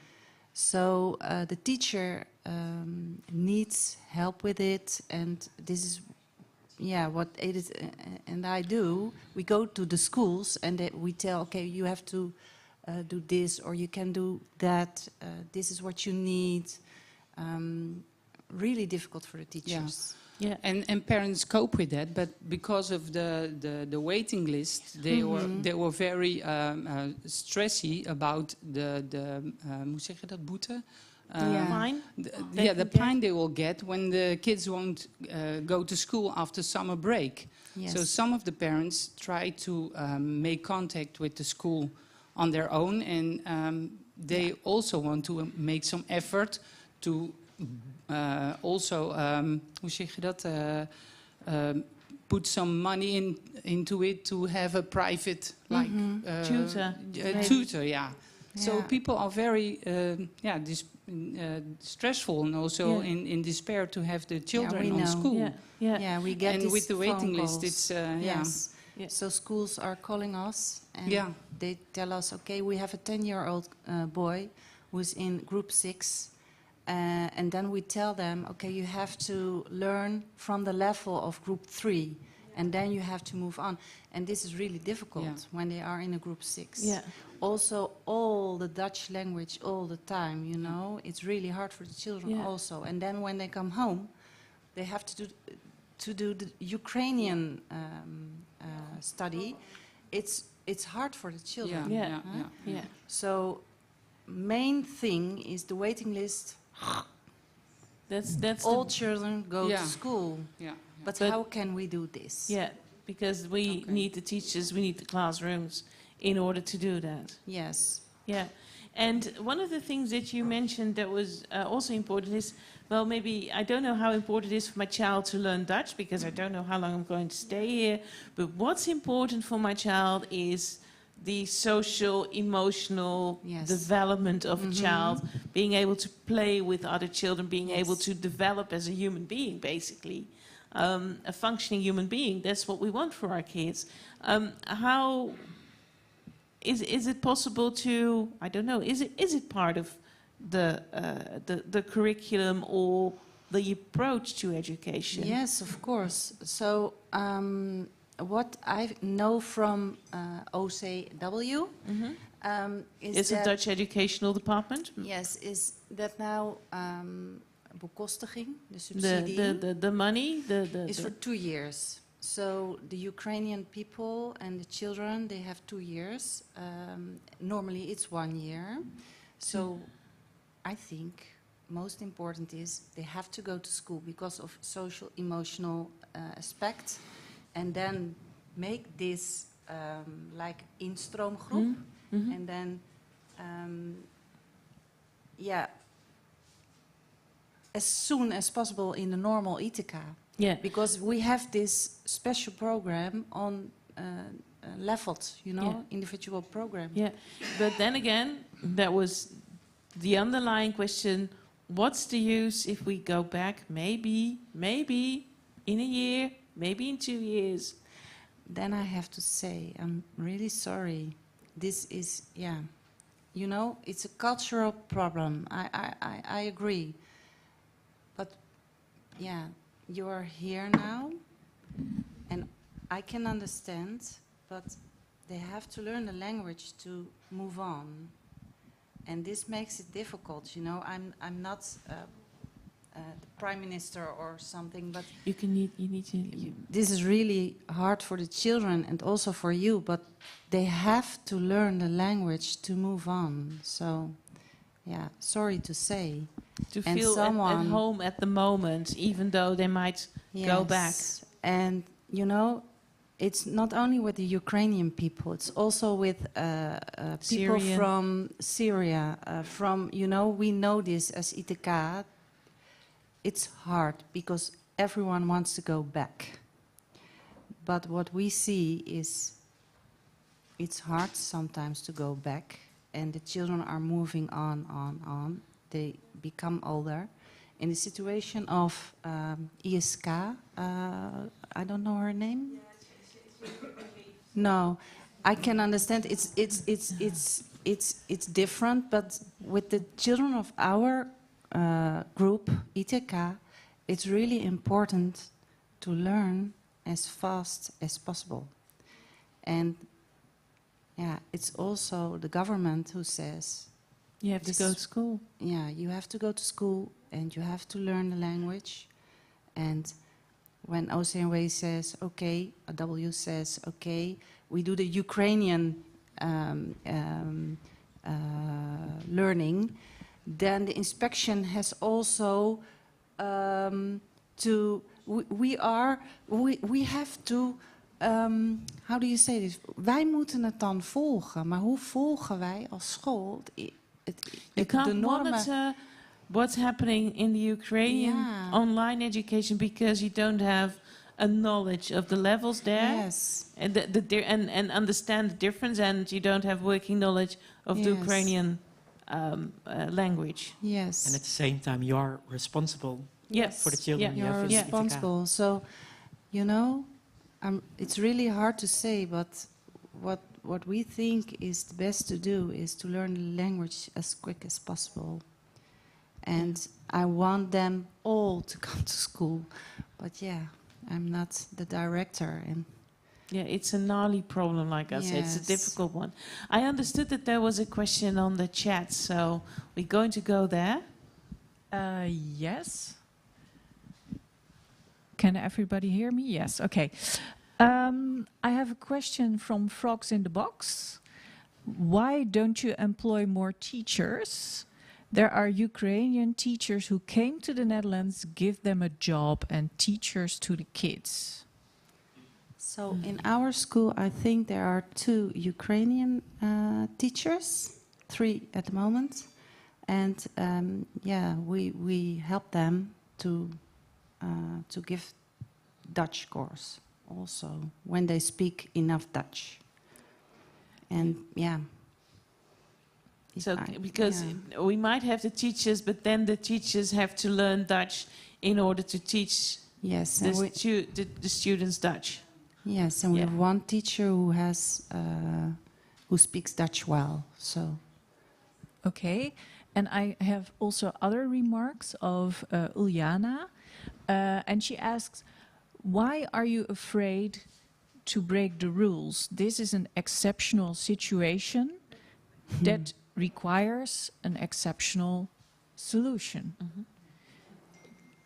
S4: So the teacher needs help with it, and this is what Edith and I do. We go to the schools and we tell, okay, you have to do this or you can do that. This is what you need. Really difficult for the teachers.
S14: Yeah. And parents cope with that, but because of the waiting list, they were very stressy about the hoe zeg je dat, boete?
S1: Fine.
S14: The fine they will get when the kids won't go to school after summer break. Yes. So some of the parents try to make contact with the school on their own, and they also want to make some effort to also, hoe zeg je dat, put some money into it to have a private
S1: tutor.
S14: Tutor, yeah. So people are very stressful and also in despair to have the children on school.
S4: We get
S14: and with the waiting list, it's
S4: yes. Yeah. So schools are calling us and they tell us, okay, we have a 10-year-old boy who's in group 6. And then we tell them, okay, you have to learn from the level of group 3, and then you have to move on. And this is really difficult when they are in a group 6. Yeah. Also, all the Dutch language all the time, you know, it's really hard for the children also. And then when they come home, they have to do the Ukrainian study. It's hard for the children. So, main thing is the waiting list.
S1: That's
S4: all children go to school.
S14: Yeah.
S4: But how can we do this?
S1: Yeah, because we need the teachers, we need the classrooms in order to do that.
S4: Yes.
S1: Yeah. And one of the things that you mentioned that was also important is, well, maybe I don't know how important it is for my child to learn Dutch because I don't know how long I'm going to stay here. But what's important for my child is the social, emotional development of a child, being able to play with other children, being able to develop as a human being, basically. A functioning human being. That's what we want for our kids. How is it possible to, I don't know, is it part of the curriculum or the approach to education?
S4: Yes, of course. So what I know from OCW
S1: is the Dutch Educational Department?
S4: Yes, is that now bekostiging, de subsidie,
S1: the money,
S4: is for 2 years. So the Ukrainian people and the children, they have 2 years. Normally it's 1 year. So I think most important is they have to go to school because of social, emotional aspect. And then make this like instroomgroep. And then, as soon as possible in the normal ITK.
S1: Yeah.
S4: Because we have this special program on leveled, you know, individual program.
S1: Yeah, but then again, that was the underlying question. What's the use if we go back maybe in a year, maybe in 2 years?
S4: Then I have to say, I'm really sorry. This is, you know, it's a cultural problem. I agree. But, you are here now, and I can understand, but they have to learn the language to move on. And this makes it difficult, you know. I'm not the prime minister or something, but this is really hard for the children and also for you, but they have to learn the language to move on. So, sorry to say.
S1: To feel at home at the moment, even though they might go back.
S4: And, you know, it's not only with the Ukrainian people, it's also with people from Syria, you know, we know this as ITK. It's hard because everyone wants to go back. But what we see is it's hard sometimes to go back, and the children are moving on. They become older. In the situation of ISK, I don't know her name. No, I can understand. It's different, but with the children of our group, ITK, it's really important to learn as fast as possible. And it's also the government who says,
S1: you have to go to school.
S4: Yeah, you have to go to school and you have to learn the language. And when OCNW says, okay, W says, okay, we do the Ukrainian learning, then the inspection has also we have to, how do you say this? Wij moeten het dan volgen, maar hoe volgen wij als school?
S1: You can't monitor what's happening in the Ukrainian online education because you don't have a knowledge of the levels there.
S4: Yes.
S1: And understand the difference, and you don't have working knowledge of the Ukrainian language.
S4: Yes.
S11: And at the same time, you are responsible for the children.
S4: You are responsible. So, you know, it's really hard to say, but what we think is the best to do is to learn the language as quick as possible. And I want them all to come to school. But I'm not the director. And
S1: it's a gnarly problem, like I said. It's a difficult one. I understood that there was a question on the chat, so we're going to go there.
S15: Yes. Can everybody hear me? Yes, okay. I have a question from Frogs in the Box. Why don't you employ more teachers? There are Ukrainian teachers who came to the Netherlands, give them a job, and teachers to the kids.
S4: So in our school, I think there are 2 Ukrainian teachers. 3 at the moment. And yeah, we help them to give Dutch course also when they speak enough Dutch. And yeah.
S1: So because we might have the teachers, but then the teachers have to learn Dutch in order to teach the students Dutch.
S4: Yes, and we have one teacher who speaks Dutch well. So.
S15: Okay, and I have also other remarks of Uljana, and she asks, why are you afraid to break the rules? This is an exceptional situation that requires an exceptional solution.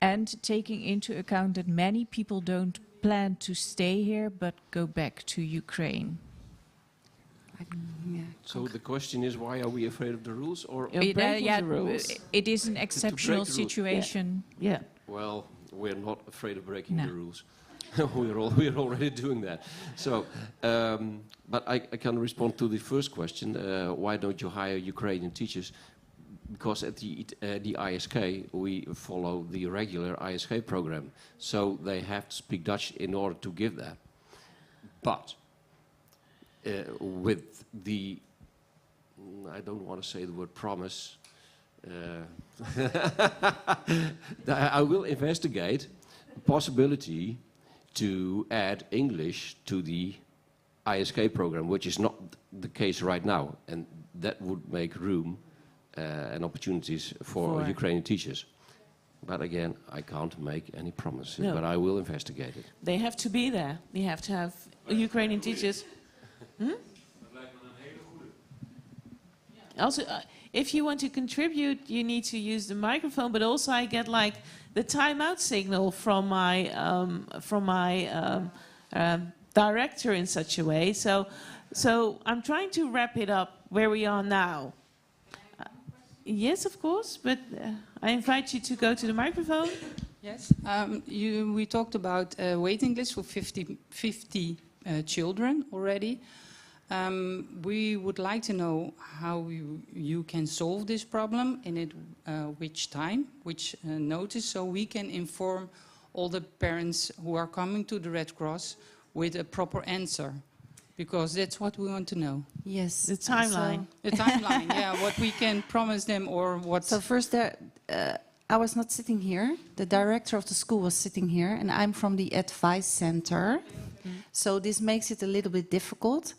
S15: And taking into account that many people don't plan to stay here but go back to Ukraine.
S2: So the question is, why are we afraid of the rules? Or
S15: it is an exceptional situation.
S1: Yeah.
S2: Well, we're not afraid of breaking the rules. we're already doing that. So, but I can respond to the first question. Why don't you hire Ukrainian teachers? Because at the ISK we follow the regular ISK program, so they have to speak Dutch in order to give that. But with the, I don't want to say the word promise. I will investigate the possibility to add English to the ISK program, which is not the case right now, and that would make room and opportunities for Ukrainian teachers. But again, I can't make any promises, but I will investigate it.
S1: They have to be there. You have to have Ukrainian teachers. Also, if you want to contribute, you need to use the microphone, but also I get like the timeout signal from my director in such a way. So I'm trying to wrap it up where we are now. Yes, of course, but I invite you to go to the microphone.
S14: Yes, we talked about waiting list for 50 children already. We would like to know how you can solve this problem and at which time, which notice, so we can inform all the parents who are coming to the Red Cross with a proper answer. Because that's what we want to know.
S4: Yes.
S1: The timeline.
S14: The timeline, yeah, what we can promise them or what...
S4: So first, I was not sitting here. The director of the school was sitting here, and I'm from the advice center. So this makes it a little bit difficult.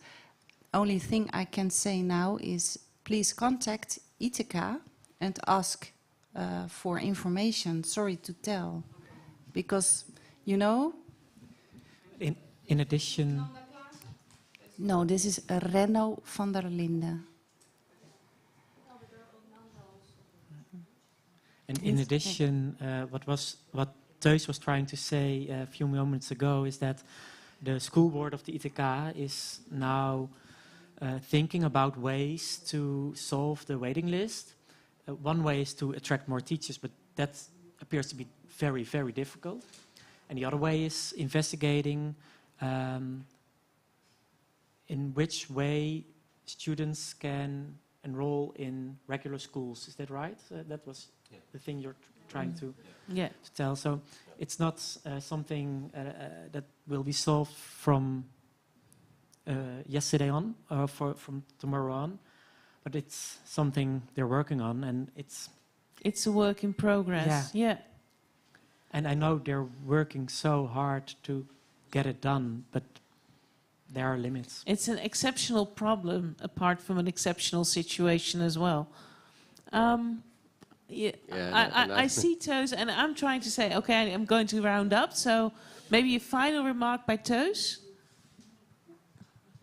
S4: Only thing I can say now is please contact Ithaca and ask for information. Sorry to tell. Because, you know...
S11: In addition...
S4: No, this is Renno van der Linde.
S11: And in addition, what Teus was trying to say a few moments ago is that the school board of the ITK is now thinking about ways to solve the waiting list. One way is to attract more teachers, but that appears to be very, very difficult. And the other way is investigating in which way students can enroll in regular schools. Is that right? That was the thing you're trying to tell. So it's not something that will be solved from yesterday on, or from tomorrow on, but it's something they're working on, and
S1: it's a work in progress. Yeah.
S11: And I know they're working so hard to get it done, but there are limits.
S1: It's an exceptional problem, apart from an exceptional situation as well. I see Toes, and I'm trying to say, okay, I'm going to round up. So maybe a final remark by Toes.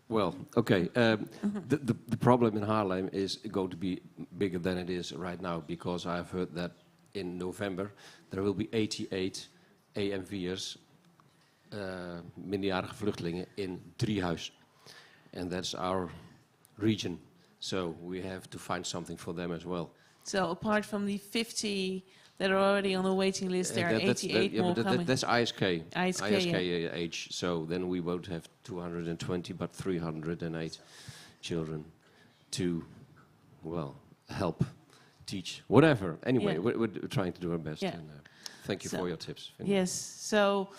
S2: Well, okay. The problem in Haarlem is going to be bigger than it is right now, because I've heard that in November there will be 88 AMV'ers. Minderjarige vluchtelingen in Driehuis, and that's our region. So we have to find something for them as well.
S1: So apart from the 50 that are already on the waiting list, there are 88 more coming.
S2: That's ISK
S1: ISK
S2: age. So then we won't have 220, but 308 children to well, help, teach, whatever. Anyway,
S1: Yeah.
S2: we're trying to do our best.
S1: Yeah.
S2: And, thank you for your tips.
S1: Yes, so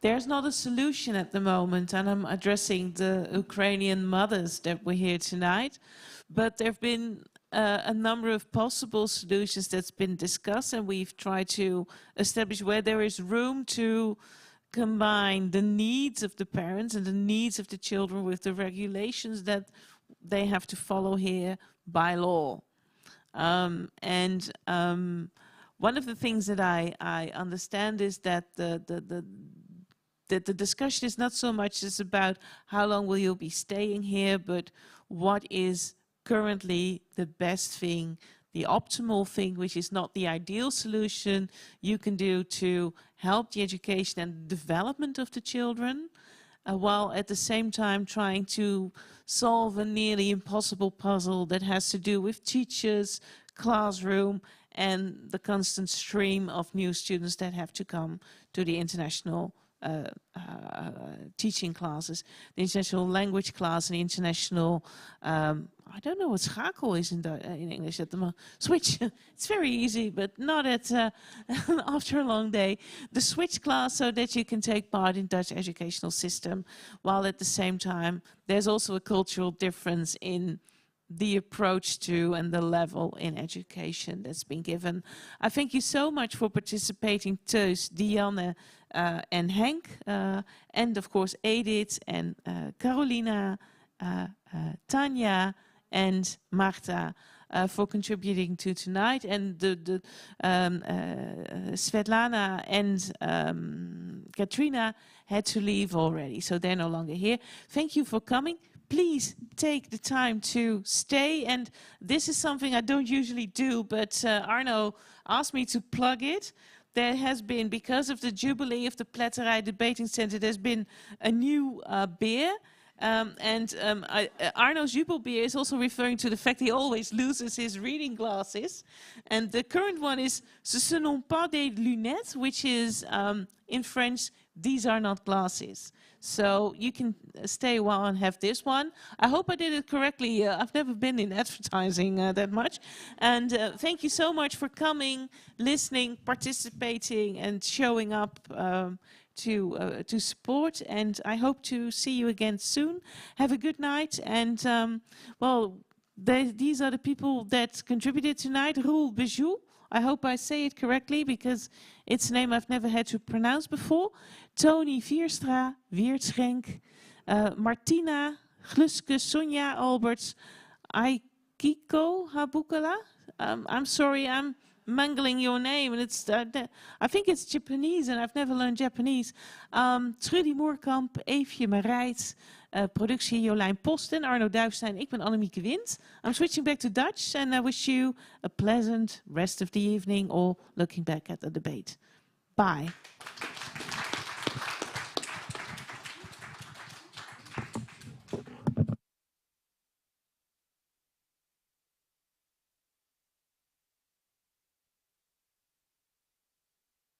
S1: there's not a solution at the moment, and I'm addressing the Ukrainian mothers that were here tonight, but there have been a number of possible solutions that's been discussed, and we've tried to establish where there is room to combine the needs of the parents and the needs of the children with the regulations that they have to follow here by law. One of the things that I understand is that the discussion is not so much as about how long will you be staying here, but what is currently the best thing, the optimal thing, which is not the ideal solution you can do to help the education and development of the children, while at the same time trying to solve a nearly impossible puzzle that has to do with teachers, classroom, and the constant stream of new students that have to come to the international teaching classes, the international language class, and the international, I don't know what schakel is in English at the moment. Switch. It's very easy, but not at after a long day. The switch class, so that you can take part in Dutch educational system, while at the same time there's also a cultural difference in the approach to and the level in education that's been given. I thank you so much for participating, Teus, Dianne, and Henk, and of course Edith and Carolina, Tanya and Marta for contributing to tonight, and the Svetlana and Katrina had to leave already, so they're no longer here. Thank you for coming. Please take the time to stay, and this is something I don't usually do, but Arno asked me to plug it. There has been, because of the jubilee of the Pletterij Debating Center, there's been a new beer. Arno's Jubelbeer is also referring to the fact he always loses his reading glasses. And the current one is Ce n'ont pas des lunettes, which is, in French, these are not glasses. So you can stay a while and have this one. I hope I did it correctly. I've never been in advertising that much. And thank you so much for coming, listening, participating, and showing up to support. And I hope to see you again soon. Have a good night. And these are the people that contributed tonight. Roel Bijou. I hope I say it correctly, because it's a name I've never had to pronounce before. Tony Vierstra, Weertschenk, Martina, Gluske, Sonja Alberts, Aikiko Habukala. I'm sorry, I'm mangling your name, and it's I think it's Japanese, and I've never learned Japanese. Trudy Moerkamp, Eefje Marijt, productie Jolijn Posten, Arno Duifstein, ik ben Annemieke Wind. I'm switching back to Dutch, and I wish you a pleasant rest of the evening, or looking back at the debate. Bye.